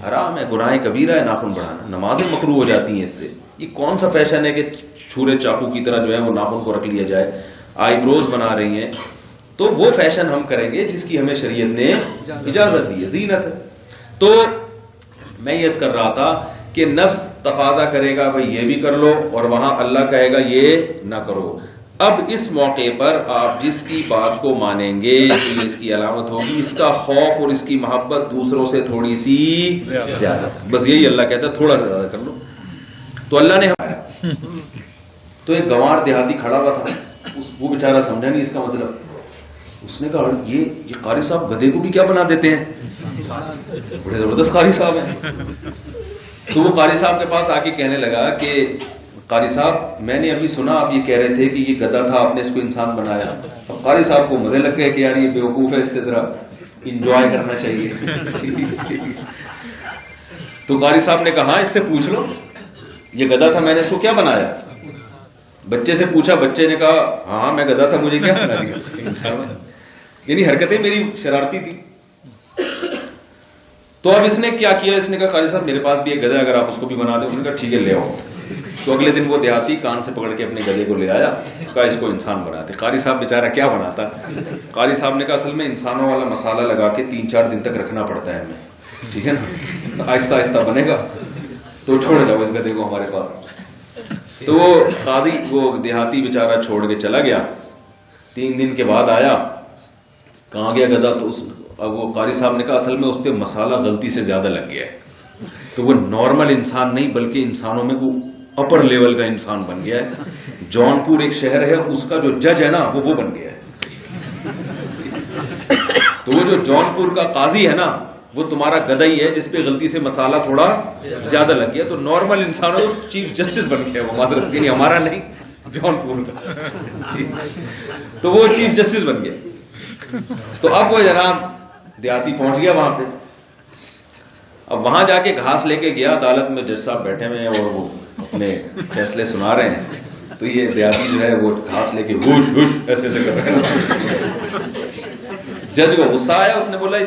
حرام ہے، گناہ کبیرہ ہے ناخن بڑھانا، نمازیں مکروہ ہو جاتی ہیں اس سے۔ یہ کون سا فیشن ہے کہ چھورے چاقو کی طرح جو ہے وہ ناخن کو رکھ لیا جائے، آئی بروز بنا رہی ہیں، تو وہ فیشن ہم کریں گے جس کی ہمیں شریعت نے اجازت دی ہے، زینت ہے۔ تو میں یہ کر رہا تھا کہ نفس تقاضا کرے گا بھئی یہ بھی کر لو، اور وہاں اللہ کہے گا یہ نہ کرو۔ اب اس موقع پر آپ جس کی بات کو مانیں گے تو اس کی علامت ہوگی اس کا خوف اور اس کی محبت دوسروں سے تھوڑی سی زیادہ، بس یہی اللہ کہتا ہے تھوڑا سا زیادہ کر لو۔ تو اللہ نے تو ایک گنوار دیہاتی کھڑا ہوا تھا، وہ بیچارہ سمجھا نہیں اس کا مطلب، اس نے کہا یہ قاری صاحب گدھے کو بھی کیا بنا دیتے ہیں، بڑے زبردست قاری صاحب ہیں۔ تو وہ قاری صاحب کے پاس آ کے کہنے لگا کہ قاری صاحب میں نے ابھی سنا آپ یہ کہہ رہے تھے کہ یہ گدھا تھا، آپ نے اس کو انسان بنایا۔ اب قاری صاحب کو مزے لگ گئے کہ یار یہ بیوقوف ہے، اس سے ذرا انجوائے کرنا چاہیے۔ تو قاری صاحب نے کہا اس سے پوچھ لو یہ گدھا تھا، میں نے اس کو کیا بنایا؟ بچے سے پوچھا، بچے نے کہا ہاں میں گدھا تھا، مجھے کیا بنا دیا؟ یعنی حرکتیں میری شرارتی تھی۔ تو اب اس نے کیا کیا، اس نے کہا قاری صاحب میرے پاس بھی ایک گدھا ہے، اگر آپ اس کو بھی بنا دیں۔ انہوں نے کہا ٹھیک ہے لے آؤ۔ تو اگلے دن وہ دیہاتی کان سے پکڑ کے اپنے گدھے کو لے آیا، کہا اس کو انسان بناتے۔ قاری صاحب بیچارہ کیا بناتا؟ قاری صاحب نے کہا اصل میں انسانوں والا مسالہ لگا کے 3-4 دن تک رکھنا پڑتا ہے ہمیں، ٹھیک ہے نا، آہستہ آہستہ بنے گا، تو چھوڑ جاؤ اس گدھے کو ہمارے پاس۔ تو وہ قاضی وہ دیہاتی بیچارہ چھوڑ کے چلا گیا۔ 3 دن کے بعد آیا، کہاں گیا گدھا؟ تو اب وہ قاری صاحب نے کہا اصل میں اس پہ مسالہ غلطی سے زیادہ لگ گیا ہے، تو وہ نارمل انسان نہیں بلکہ انسانوں میں وہ اپر لیول کا انسان بن گیا ہے۔ جونپور ایک شہر ہے، اس کا جو جج ہے نا وہ بن گیا ہے۔ تو وہ جو جونپور کا قاضی ہے نا وہ تمہارا گدھا ہی ہے جس پہ غلطی سے مسالہ تھوڑا زیادہ لگ گیا، تو نارمل انسانوں چیف جسٹس بن گیا وہ، معذرت یعنی ہمارا نہیں، جونپور کا، تو وہ چیف جسٹس بن گیا۔ تو اب وہ جناب دیہاتی پہنچ گیا وہاں پہ، اب وہاں جا کے گھاس لے کے گیا، عدالت میں جج صاحب بیٹھے ہوئے ہیں اور وہ اپنے فیصلے سنا رہے ہیں، تو یہ دیہاتی جو ہے وہ گھاس لے کے ہوش ہوش ایسے ایسے کر رہے ہیں. جج کو غصہ آیا، اس نے بولا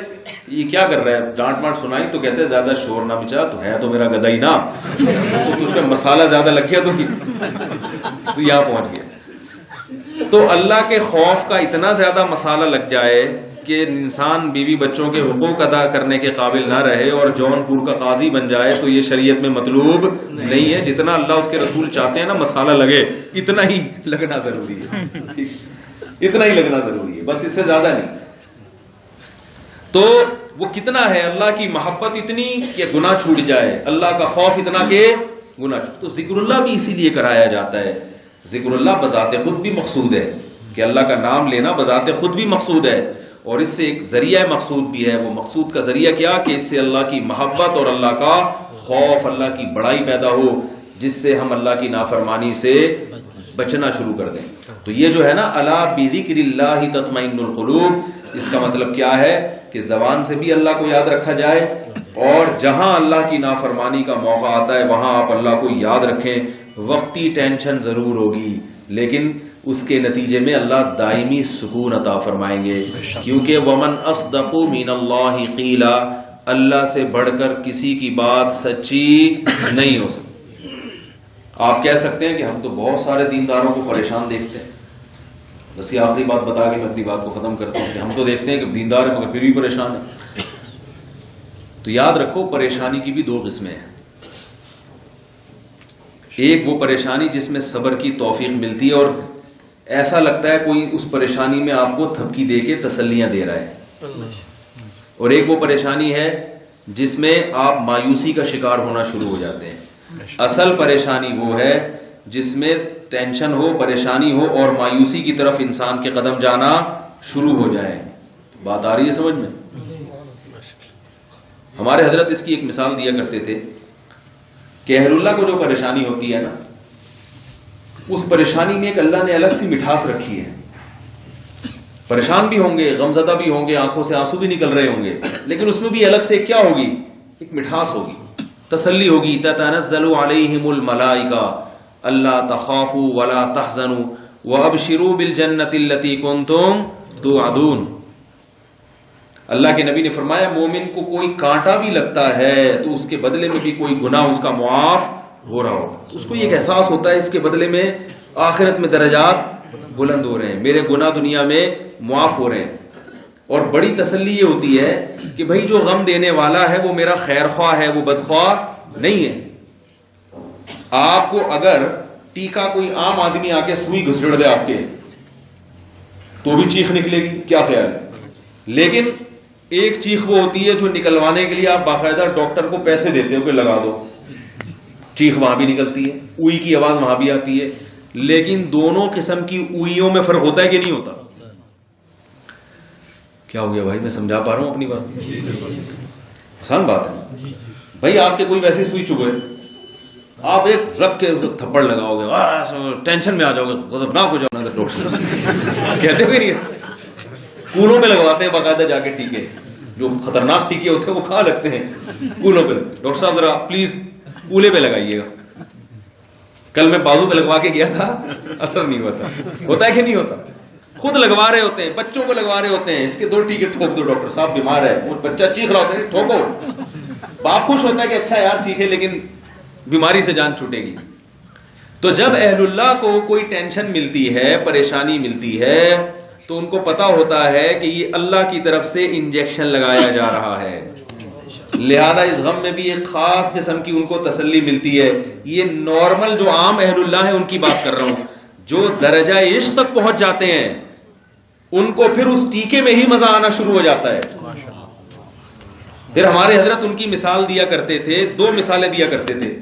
یہ کیا کر رہا ہے، ڈانٹ مانٹ سنائی تو کہتے ہیں زیادہ شور نہ بچا، تو ہے تو میرا گدھا ہی نا، تو تجھ پہ مسالہ زیادہ لگ گیا تو یہاں پہنچ گیا. تو اللہ کے خوف کا اتنا زیادہ مسالہ لگ جائے کہ انسان بیوی بچوں کے حقوق ادا کرنے کے قابل نہ رہے اور جون پور کا قاضی بن جائے، تو یہ شریعت میں مطلوب نہیں ہے. جتنا اللہ اس کے رسول چاہتے ہیں نا مسالہ لگے، اتنا ہی لگنا ضروری ہے، اتنا ہی لگنا ضروری ہے، بس اس سے زیادہ نہیں. تو وہ کتنا ہے اللہ کی محبت اتنی کہ گناہ چھوٹ جائے، اللہ کا خوف اتنا کہ گناہ چھوٹ. تو ذکر اللہ بھی اسی لیے کرایا جاتا ہے. ذکر اللہ بذات خود بھی مقصود ہے کہ اللہ کا نام لینا بذات خود بھی مقصود ہے، اور اس سے ایک ذریعہ مقصود بھی ہے. وہ مقصود کا ذریعہ کیا کہ اس سے اللہ کی محبت اور اللہ کا خوف، اللہ کی بڑائی پیدا ہو، جس سے ہم اللہ کی نافرمانی سے بچنا شروع کر دیں. تو یہ جو ہے نا الا بذکر اللہ تطمئن القلوب، اس کا مطلب کیا ہے کہ زبان سے بھی اللہ کو یاد رکھا جائے، اور جہاں اللہ کی نافرمانی کا موقع آتا ہے وہاں آپ اللہ کو یاد رکھیں. وقتی ٹینشن ضرور ہوگی لیکن اس کے نتیجے میں اللہ دائمی سکون عطا فرمائیں گے، کیونکہ ومن اصدق من اللہ قیلا، اللہ سے بڑھ کر کسی کی بات سچی نہیں ہو سکتی. آپ کہہ سکتے ہیں کہ ہم تو بہت سارے دینداروں کو پریشان دیکھتے ہیں. بس یہ آخری بات بتا کے میں اپنی بات کو ختم کرتا ہوں کہ ہم تو دیکھتے ہیں کہ دیندار ہیں مگر پھر بھی پریشان ہیں. تو یاد رکھو پریشانی کی بھی دو قسمیں ہیں. ایک وہ پریشانی جس میں صبر کی توفیق ملتی ہے اور ایسا لگتا ہے کوئی اس پریشانی میں آپ کو تھپکی دے کے تسلیاں دے رہا ہے، اور ایک وہ پریشانی ہے جس میں آپ مایوسی کا شکار ہونا شروع ہو جاتے ہیں. اصل پریشانی وہ ہے جس میں ٹینشن ہو، پریشانی ہو اور مایوسی کی طرف انسان کے قدم جانا شروع ہو جائیں. بات آ رہی ہے سمجھ میں؟ ہمارے حضرت اس کی ایک مثال دیا کرتے تھے کہ اہل اللہ کو جو پریشانی ہوتی ہے نا، اس پریشانی میں ایک اللہ نے الگ سی مٹھاس رکھی ہے. پریشان بھی ہوں گے، غمزدہ بھی ہوں گے، آنکھوں سے آنسو بھی نکل رہے ہوں گے، لیکن اس میں بھی الگ سے کیا ہوگی؟ ایک مٹھاس ہوگی، تسلی ہوگی. تتنزل علیہم الملائکہ اللہ تخافوا ولا تحزنوا وابشروا بالجنۃ التی کنتم توعدون. اللہ کے نبی نے فرمایا مومن کو کوئی کانٹا بھی لگتا ہے تو اس کے بدلے میں بھی کوئی گناہ اس کا معاف ہو رہا ہو، اس کو یہ احساس ہوتا ہے اس کے بدلے میں آخرت میں درجات بلند ہو رہے ہیں، میرے گناہ دنیا میں معاف ہو رہے ہیں. اور بڑی تسلی یہ ہوتی ہے کہ بھائی جو غم دینے والا ہے وہ میرا خیر خواہ ہے، وہ بدخواہ نہیں ہے. آپ کو اگر ٹیکا کوئی عام آدمی آ کے سوئی گھسڑ دے آپ کے تو بھی چیخ نکلے گی، کیا خیال ہے؟ لیکن ایک چیخ وہ ہوتی ہے جو نکلوانے کے لیے آپ باقاعدہ ڈاکٹر کو پیسے دیتے ہو کہ لگا دو، چیخ وہاں بھی نکلتی ہے، اوئی کی آواز وہاں بھی آتی ہے. لیکن دونوں قسم کی اوئیوں میں فرق ہوتا ہے کہ نہیں ہوتا؟ کیا ہو گیا بھائی، میں سمجھا پا رہا ہوں اپنی بات؟ آسان بات ہے بھائی. آپ کے کوئی ویسے سوئی چبھے، آپ ایک رکھ کے تھپڑ لگاؤ گے، ٹینشن میں آ جاؤ گے، غضبناک ہو جاؤ گے. ڈاکٹر کہتے ہوئے نہیں ہے، کولوں پہ لگواتے ہیں باقاعدہ جا کے ٹیکے، جو خطرناک ٹیکے ہوتے ہیں وہ کہاں لگتے ہیں؟ کولوں پہ. ڈاکٹر صاحب ذرا پلیز کولے پہ لگائیے گا. کل میں بازو پہ لگوا کے گیا تھا، اثر نہیں ہوتا ہے کہ نہیں ہوتا؟ خود لگوا رہے ہوتے ہیں، بچوں کو لگوا رہے ہوتے ہیں، اس کے 2 ٹیکے ٹھوک دو، ڈاکٹر صاحب بیمار ہے، وہ بچہ چیخ رہا ہوتا ہے ٹھوکو. باپ خوش ہوتا ہے کہ اچھا یار چیخے لیکن بیماری سے جان چھوٹے گی. تو جب اہل اللہ کو کوئی ٹینشن ملتی ہے، پریشانی ملتی ہے، تو ان کو پتا ہوتا ہے کہ یہ اللہ کی طرف سے انجیکشن لگایا جا رہا ہے، لہذا اس غم میں بھی ایک خاص قسم کی ان کو تسلی ملتی ہے. یہ نارمل جو عام اہل اللہ ہے ان کی بات کر رہا ہوں. جو درجہ عشق تک پہنچ جاتے ہیں ان کو پھر اس ٹیکے میں ہی مزہ آنا شروع ہو جاتا ہے. پھر ہمارے حضرت ان کی مثال دیا کرتے تھے، 2 مثالیں دیا کرتے تھے.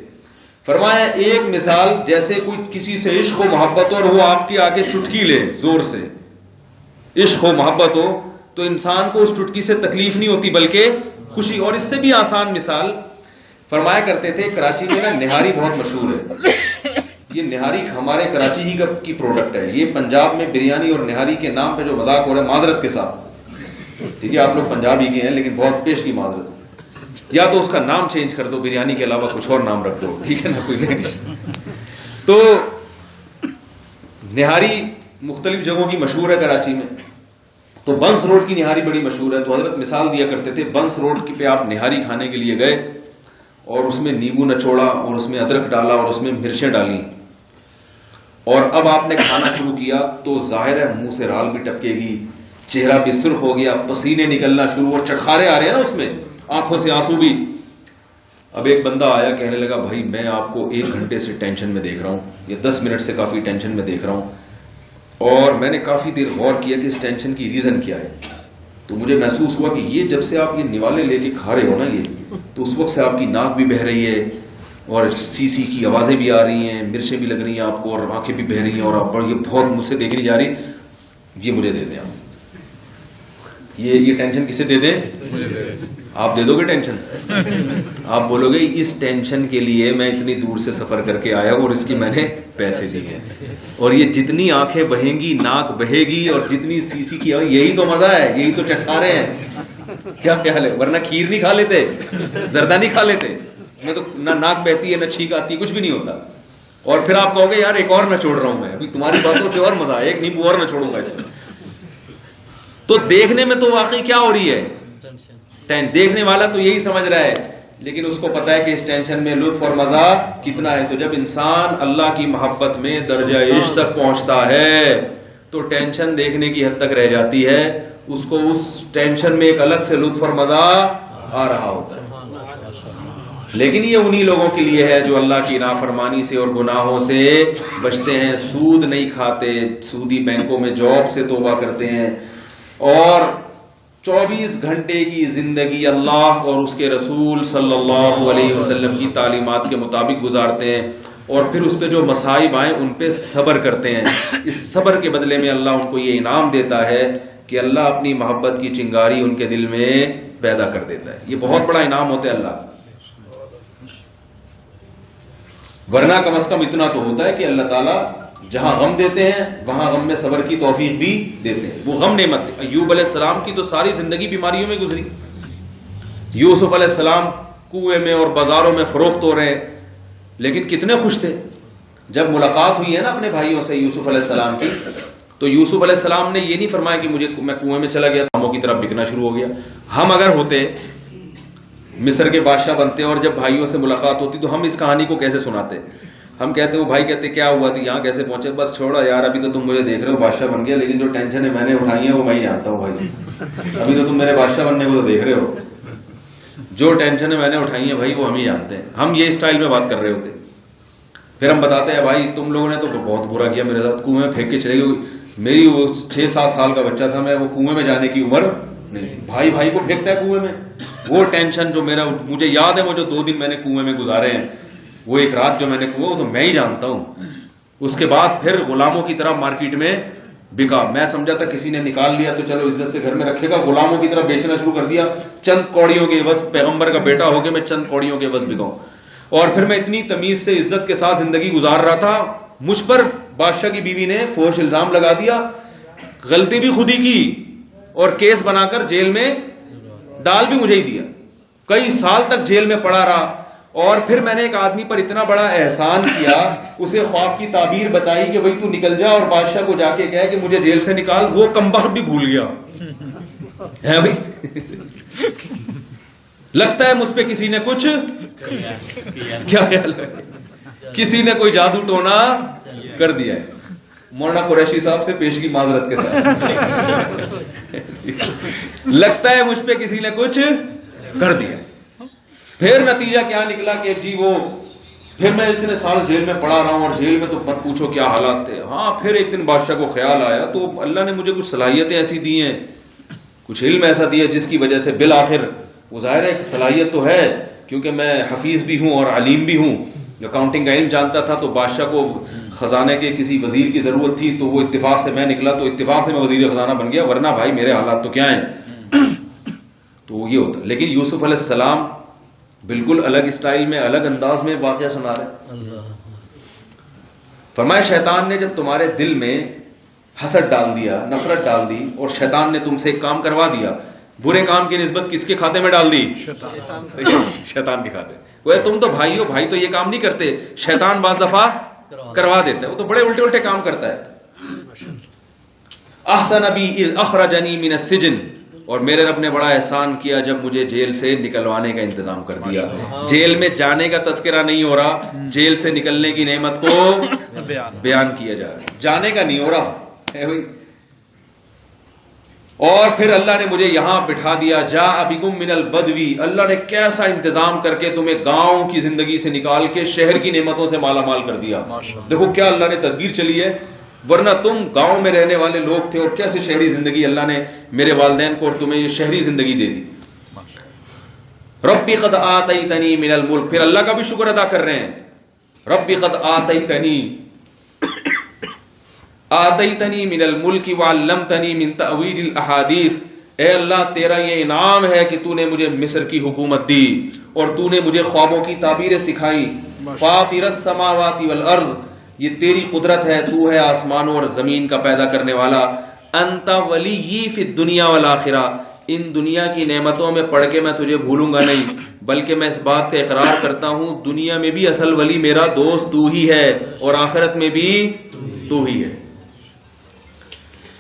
فرمایا ایک مثال جیسے کوئی کسی سے عشق و محبت ہو اور وہ آپ کے آگے چٹکی لے، زور سے عشق ہو محبت ہو تو انسان کو اس چٹکی سے تکلیف نہیں ہوتی بلکہ خوشی. اور اس سے بھی آسان مثال فرمایا کرتے تھے، کراچی میں نا نہاری بہت مشہور ہے. یہ نہاری ہمارے کراچی ہی کی پروڈکٹ ہے. یہ پنجاب میں بریانی اور نہاری کے نام پہ جو مذاق ہو رہا ہے، معذرت کے ساتھ، ٹھیک ہے آپ لوگ پنجاب ہی کے ہیں لیکن بہت پیش کی معذرت. یا تو اس کا نام چینج کر دو, بریانی کے علاوہ کچھ اور نام رکھ دو, ٹھیک ہے نا, کوئی نہیں. تو نہاری مختلف جگہوں کی مشہور ہے کراچی میں, تو بنس روڈ کی نہاری بڑی مشہور ہے. تو حضرت مثال دیا کرتے تھے, بنس روڈ پہ آپ نہاری کھانے کے لیے گئے اور اس میں نیمبو نچوڑا اور اس میں ادرک ڈالا اور اس میں مرچیں ڈالی, اور اب آپ نے کھانا شروع کیا تو ظاہر ہے منہ سے رال بھی ٹپکے گی, چہرہ بھی سرخ ہو گیا, پسینے نکلنا شروع, اور چٹخارے آ رہے ہیں نا اس میں, آنکھوں سے آنسو بھی. اب ایک بندہ آیا, کہنے لگا بھائی میں آپ کو 1 گھنٹے سے ٹینشن میں دیکھ رہا ہوں, یا 10 منٹ سے کافی ٹینشن میں دیکھ رہا ہوں, اور میں نے کافی دیر غور کیا کہ اس ٹینشن کی ریزن کیا ہے. تو مجھے محسوس ہوا کہ یہ جب سے آپ یہ نوالے لے کے کھا رہے ہو نا یہ, تو اس وقت سے آپ کی ناک بھی بہہ رہی ہے اور سی سی کی آوازیں بھی آ رہی ہیں, مرچیں بھی لگ رہی ہیں آپ کو, اور آنکھیں بھی بہہ رہی ہیں, اور آپ یہ بہت مجھ سے دیکھی نہیں جا رہی, یہ مجھے دے دیں آپ. یہ ٹینشن کسے دے دیں؟ آپ دے دو گے ٹینشن؟ آپ بولو گے اس ٹینشن کے لیے میں اتنی دور سے سفر کر کے آیا اور اس کی میں نے پیسے دیے, اور یہ جتنی آنکھیں بہیں گی, ناک بہے گی, اور جتنی سی سی کی, یہی تو مزہ ہے, یہی تو چٹکارے ہیں. کیا خیال ہے؟ ورنہ کھیر نہیں کھا لیتے, زردہ نہیں کھا لیتے, میں تو نہ ناک بہتی ہے نہ چھینک آتی ہے, کچھ بھی نہیں ہوتا. اور پھر آپ کہو گے یار ایک اور نہ چھوڑ رہا ہوں میں, ابھی تمہاری باتوں سے اور مزہ ہے, ایک نیمبو اور نہ چھوڑوں گا اس میں. تو دیکھنے میں تو واقعی کیا ہو رہی ہے, دیکھنے والا تو یہی سمجھ رہا ہے, لیکن اس کو پتا ہے کہ اس ٹینشن میں لطف اور مزہ کتنا ہے. تو جب انسان اللہ کی محبت میں درجہ عشق تک پہنچتا ہے تو ٹینشن دیکھنے کی حد تک رہ جاتی ہے, اس کو اس ٹینشن میں ایک الگ سے لطف اور مزہ آ رہا ہوتا ہے. لیکن یہ انہی لوگوں کے لیے ہے جو اللہ کی نافرمانی سے اور گناہوں سے بچتے ہیں, سود نہیں کھاتے, سودی بینکوں میں جاب سے توبہ کرتے ہیں, اور 24 گھنٹے کی زندگی اللہ اور اس کے رسول صلی اللہ علیہ وسلم کی تعلیمات کے مطابق گزارتے ہیں, اور پھر اس پہ جو مصائب آئیں ان پہ صبر کرتے ہیں. اس صبر کے بدلے میں اللہ ان کو یہ انعام دیتا ہے کہ اللہ اپنی محبت کی چنگاری ان کے دل میں پیدا کر دیتا ہے. یہ بہت بڑا انعام ہوتا ہے اللہ. ورنہ کم از کم اتنا تو ہوتا ہے کہ اللہ تعالیٰ جہاں غم دیتے ہیں وہاں غم میں صبر کی توفیق بھی دیتے ہیں. وہ غم نعمت. ایوب علیہ السلام کی تو ساری زندگی بیماریوں میں گزری. یوسف علیہ السلام کنویں میں اور بازاروں میں فروخت ہو رہے ہیں, لیکن کتنے خوش تھے. جب ملاقات ہوئی ہے نا اپنے بھائیوں سے یوسف علیہ السلام کی, تو یوسف علیہ السلام نے یہ نہیں فرمایا کہ میں کنویں میں چلا گیا, کاموں کی طرف بکنا شروع ہو گیا. ہم اگر ہوتے مصر کے بادشاہ بنتے اور جب بھائیوں سے ملاقات ہوتی تو ہم اس کہانی کو کیسے سناتے؟ ہم کہتے وہ بھائی کہتے کیا ہوا تھی, یہاں کیسے پہنچے؟ بس چھوڑا یار, ابھی تو تم مجھے دیکھ رہے ہو بادشاہ بن گیا, لیکن جو ٹینشن ہے میں نے اٹھائی ہے وہ میں ہی جانتا ہوں بھائی. ابھی تو تم میرے بادشاہ بننے کو تو دیکھ رہے ہو, جو ٹینشن ہے میں نے اٹھائی ہے بھائی وہ ہم ہی جانتے ہیں. ہم یہ اسٹائل میں بات کر رہے ہوتے. پھر ہم بتاتے ہیں بھائی تم لوگوں نے تو بہت برا کیا میرے ساتھ, کنویں میں پھینک کے چلے گئے. میری وہ 6-7 سال کا بچہ تھا, میں وہ کنویں میں جانے کی عمر نہیں تھی. بھائی کو پھینکتا ہے کنویں میں. وہ ٹینشن جو مجھے یاد ہے, وہ جو 2 دن میں نے کنویں میں گزارے ہیں, وہ ایک رات جو میں نے کنواں, وہ تو میں ہی جانتا ہوں. اس کے بعد پھر غلاموں کی طرح مارکیٹ میں بکا. میں سمجھا تھا کسی نے نکال لیا تو چلو عزت سے گھر میں رکھے گا, غلاموں کی طرح بیچنا شروع کر دیا. چند کوڑیوں کے بس پیغمبر کا بیٹا ہو کے میں چند کوڑیوں کے بس بکاؤں. اور پھر میں اتنی تمیز سے عزت کے ساتھ زندگی گزار رہا تھا, مجھ پر بادشاہ کی بیوی نے فوش الزام لگا دیا, غلطی بھی خود ہی کی اور کیس بنا کر جیل میں ڈال بھی مجھے ہی دیا. کئی سال تک جیل میں پڑا رہا. اور پھر میں نے ایک آدمی پر اتنا بڑا احسان کیا, اسے خواب کی تعبیر بتائی کہ بھائی تو نکل جا, اور بادشاہ کو جا کے کہے کہ مجھے جیل سے نکال. وہ کمبخت بھی بھول گیا ہے بھائی. لگتا ہے مجھ پہ کسی نے کچھ کیا خیال ہے, کسی نے کوئی جادو ٹونا کر دیا ہے. مولانا قریشی صاحب سے پیشگی معذرت کے ساتھ لگتا ہے مجھ پہ کسی نے کچھ کر دیا. پھر نتیجہ کیا نکلا کہ جی وہ پھر میں اتنے سال جیل میں پڑا رہا ہوں, اور جیل میں تو مت پوچھو کیا حالات تھے. ہاں پھر ایک دن بادشاہ کو خیال آیا, تو اللہ نے مجھے کچھ صلاحیتیں ایسی دی ہیں, کچھ علم ایسا دیا جس کی وجہ سے بالآخر وہ ظاہر ہے کہ صلاحیت تو ہے, کیونکہ میں حفیظ بھی ہوں اور علیم بھی ہوں. اکاؤنٹنگ کا علم جانتا تھا, تو بادشاہ کو خزانے کے کسی وزیر کی ضرورت تھی, تو وہ اتفاق سے میں نکلا, تو اتفاق سے میں وزیر خزانہ بن گیا. ورنہ بھائی میرے حالات تو کیا ہیں. تو یہ ہوتا. لیکن یوسف علیہ السلام بالکل الگ اسٹائل میں, الگ انداز میں واقعہ سنا رہے. فرمایا شیطان نے جب تمہارے دل میں حسد ڈال دیا, نفرت ڈال دی, اور شیطان نے تم سے ایک کام کروا دیا برے کام کی نسبت کس کے کھاتے میں ڈال دی؟ شیطان کے کھاتے. وہ تم تو بھائی ہو، بھائی تو یہ کام نہیں کرتے، شیطان بعض دفعہ کروا دیتا ہے، وہ تو بڑے الٹے الٹے کام کرتا ہے. احسن بی اذ اخرجنی من السجن، اور میرے رب نے بڑا احسان کیا جب مجھے جیل سے نکلوانے کا انتظام کر دیا. جیل میں جانے کا تذکرہ نہیں ہو رہا، جیل سے نکلنے کی نعمت کو بیان کیا جا رہا، جانے کا نہیں ہو رہا. اور پھر اللہ نے مجھے یہاں بٹھا دیا. جاء بکم من البدوی، اللہ نے کیسا انتظام کر کے تمہیں گاؤں کی زندگی سے نکال کے شہر کی نعمتوں سے مالا مال کر دیا. دیکھو کیا اللہ نے تدبیر چلی ہے، ورنہ تم گاؤں میں رہنے والے لوگ تھے اور کیسے شہری زندگی اللہ نے میرے والدین کو اور تمہیں یہ شہری زندگی دے دی. ربی قد آتیتنی من الملک، پھر اللہ کا بھی شکر ادا کر رہے ہیں. ربی قد آتیتنی آتیتنی من الملک وعلمتنی من تأویل الاحادیث، اے اللہ تیرا یہ انعام ہے کہ تو نے مجھے مصر کی حکومت دی اور تو نے مجھے خوابوں کی تعبیریں سکھائی. فاطر السماوات والارض، یہ تیری قدرت ہے، تو ہے آسمانوں اور زمین کا پیدا کرنے والا. انت ولی فی الدنیا والآخرہ، ان دنیا کی نعمتوں میں پڑھ کے میں تجھے بھولوں گا نہیں، بلکہ میں اس بات کا اقرار کرتا ہوں دنیا میں بھی اصل ولی میرا دوست تو ہی ہے اور آخرت میں بھی تو ہی ہے.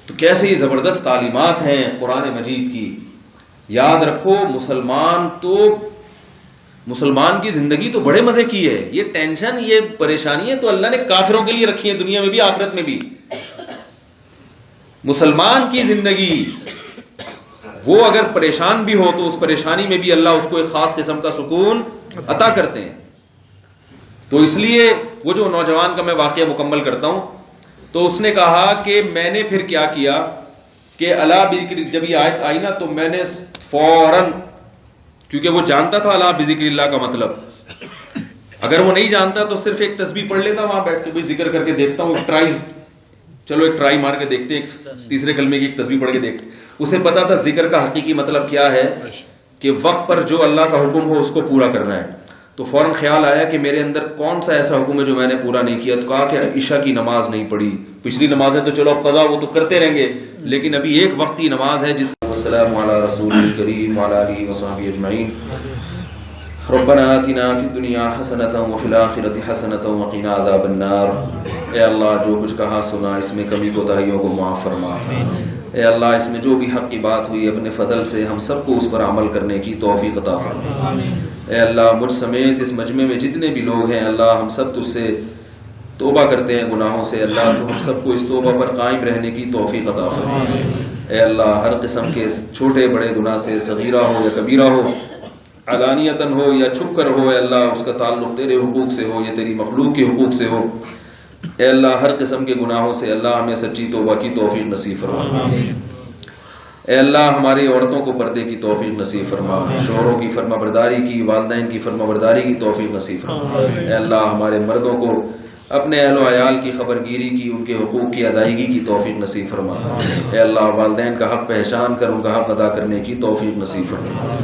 تو کیسے یہ زبردست تعلیمات ہیں قرآن مجید کی. یاد رکھو مسلمان کی زندگی تو بڑے مزے کی ہے. یہ ٹینشن، یہ پریشانیاں تو اللہ نے کافروں کے لیے رکھی ہیں، دنیا میں بھی آخرت میں بھی. مسلمان کی زندگی وہ اگر پریشان بھی ہو تو اس پریشانی میں بھی اللہ اس کو ایک خاص قسم کا سکون عطا کرتے ہیں. تو اس لیے وہ جو نوجوان کا میں واقعہ مکمل کرتا ہوں، تو اس نے کہا کہ میں نے پھر کیا کیا کہ اللہ بذکر، جب یہ آیت آئی نا تو میں نے فوراً، کیونکہ وہ جانتا تھا اللہ بذکر اللہ کا مطلب، اگر وہ نہیں جانتا تو صرف ایک تسبیح پڑھ لیتا وہاں بیٹھ کے، بھائی ذکر کر کے دیکھتا ہوں، چلو ایک ٹرائی مار کے دیکھتے، ایک تیسرے کلمے کی ایک تسبیح پڑھ کے دیکھتے. اسے پتا تھا ذکر کا حقیقی مطلب کیا ہے کہ وقت پر جو اللہ کا حکم ہو اس کو پورا کرنا ہے. تو فوراً خیال آیا کہ میرے اندر کون سا ایسا حکم ہے جو میں نے پورا نہیں کیا. تو کہا کہ عشاء کی نماز نہیں پڑھی، پچھلی نمازیں تو چلو قضا وہ تو کرتے رہیں گے، لیکن ابھی ایک وقتی نماز ہے جس. والسلام علی رسول الکریم وعلی آلہ وصحبہ اجمعین. ربنا آتنا فی الدنیا حسنۃ وفی الآخرۃ حسنۃ وقنا عذاب النار. اے اللہ جو کچھ کہا سنا اس میں کمی کوتاہیوں کو معاف فرما. اے اللہ اس میں جو بھی حق کی بات ہوئی اپنے فضل سے ہم سب کو اس پر عمل کرنے کی توفیق عطا فرما. اے اللہ مجھ سمیت اس مجمع میں جتنے بھی لوگ ہیں اللہ ہم سب تجھ سے توبہ کرتے ہیں گناہوں سے. اللہ تو ہم سب کو اس توبہ پر قائم رہنے کی توفیق عطا فرما. اے اللہ ہر قسم کے چھوٹے بڑے گناہ سے، صغیرہ ہو یا کبیرہ ہو، علانیتاً ہو یا چھپ کر ہو، اے اللہ اس کا تعلق تیرے حقوق سے ہو یا تیری مخلوق کے حقوق سے ہو، اے اللہ ہر قسم کے گناہوں سے اللہ ہمیں سچی توبہ کی توفیق نصیب فرما. اے اللہ ہماری عورتوں کو پردے کی توفیق نصیب فرما، شوہروں کی فرما برداری کی، والدین کی فرما برداری کی توفیق نصیب فرما. اے اللہ ہمارے مردوں کو اپنے اہل و عیال کی خبرگیری کی، ان کے حقوق کی ادائیگی کی توفیق نصیب فرما. اے اللہ والدین کا حق پہچان کر ان کا حق ادا کرنے کی توفیق نصیب فرما.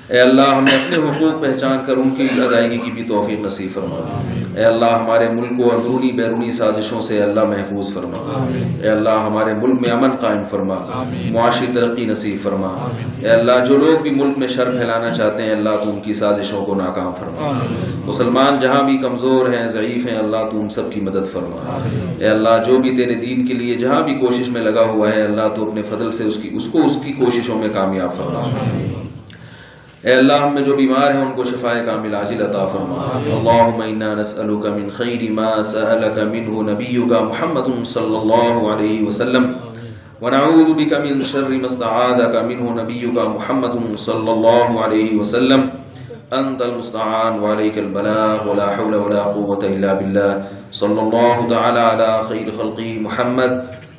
اے اللہ ہمیں اپنے حقوق پہچان کر ان کی ادائیگی کی بھی توفیق نصیب فرما. اے اللہ ہمارے ملک کو اندرونی بیرونی سازشوں سے اللہ محفوظ فرما. اے اللہ ہمارے ملک میں امن قائم فرما، معاشی ترقی نصیب فرما. اے اللہ جو لوگ بھی ملک میں شر پھیلانا چاہتے ہیں اللہ تو ان کی سازشوں کو ناکام فرما. مسلمان جہاں بھی کمزور ہیں، ضعیف ہیں، اللہ تو ان سب کی مدد فرما. اے اللہ جو بھی تیرے دین کے لیے جہاں بھی کوشش میں لگا ہوا ہے اللہ تو اپنے فضل سے اس کی کوششوں میں کامیاب فرما. اے اللہ ہم میں جو بیمار ہیں ان کو شفائے کامل عاجل عطا فرما. اللهم انا نسألك من خير ما سألك منه نبيك محمد صلى الله عليه وسلم ونعوذ بك من شر ما استعاذك منه نبيك محمد صلى الله عليه وسلم. انت المستعان وعليك البلاغ ولا حول ولا قوة الا بالله. صلى الله تعالى على خير خلقه محمد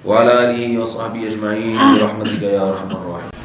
وعلى آله وصحبه اجمعين برحمتك يا ارحم الراحمين.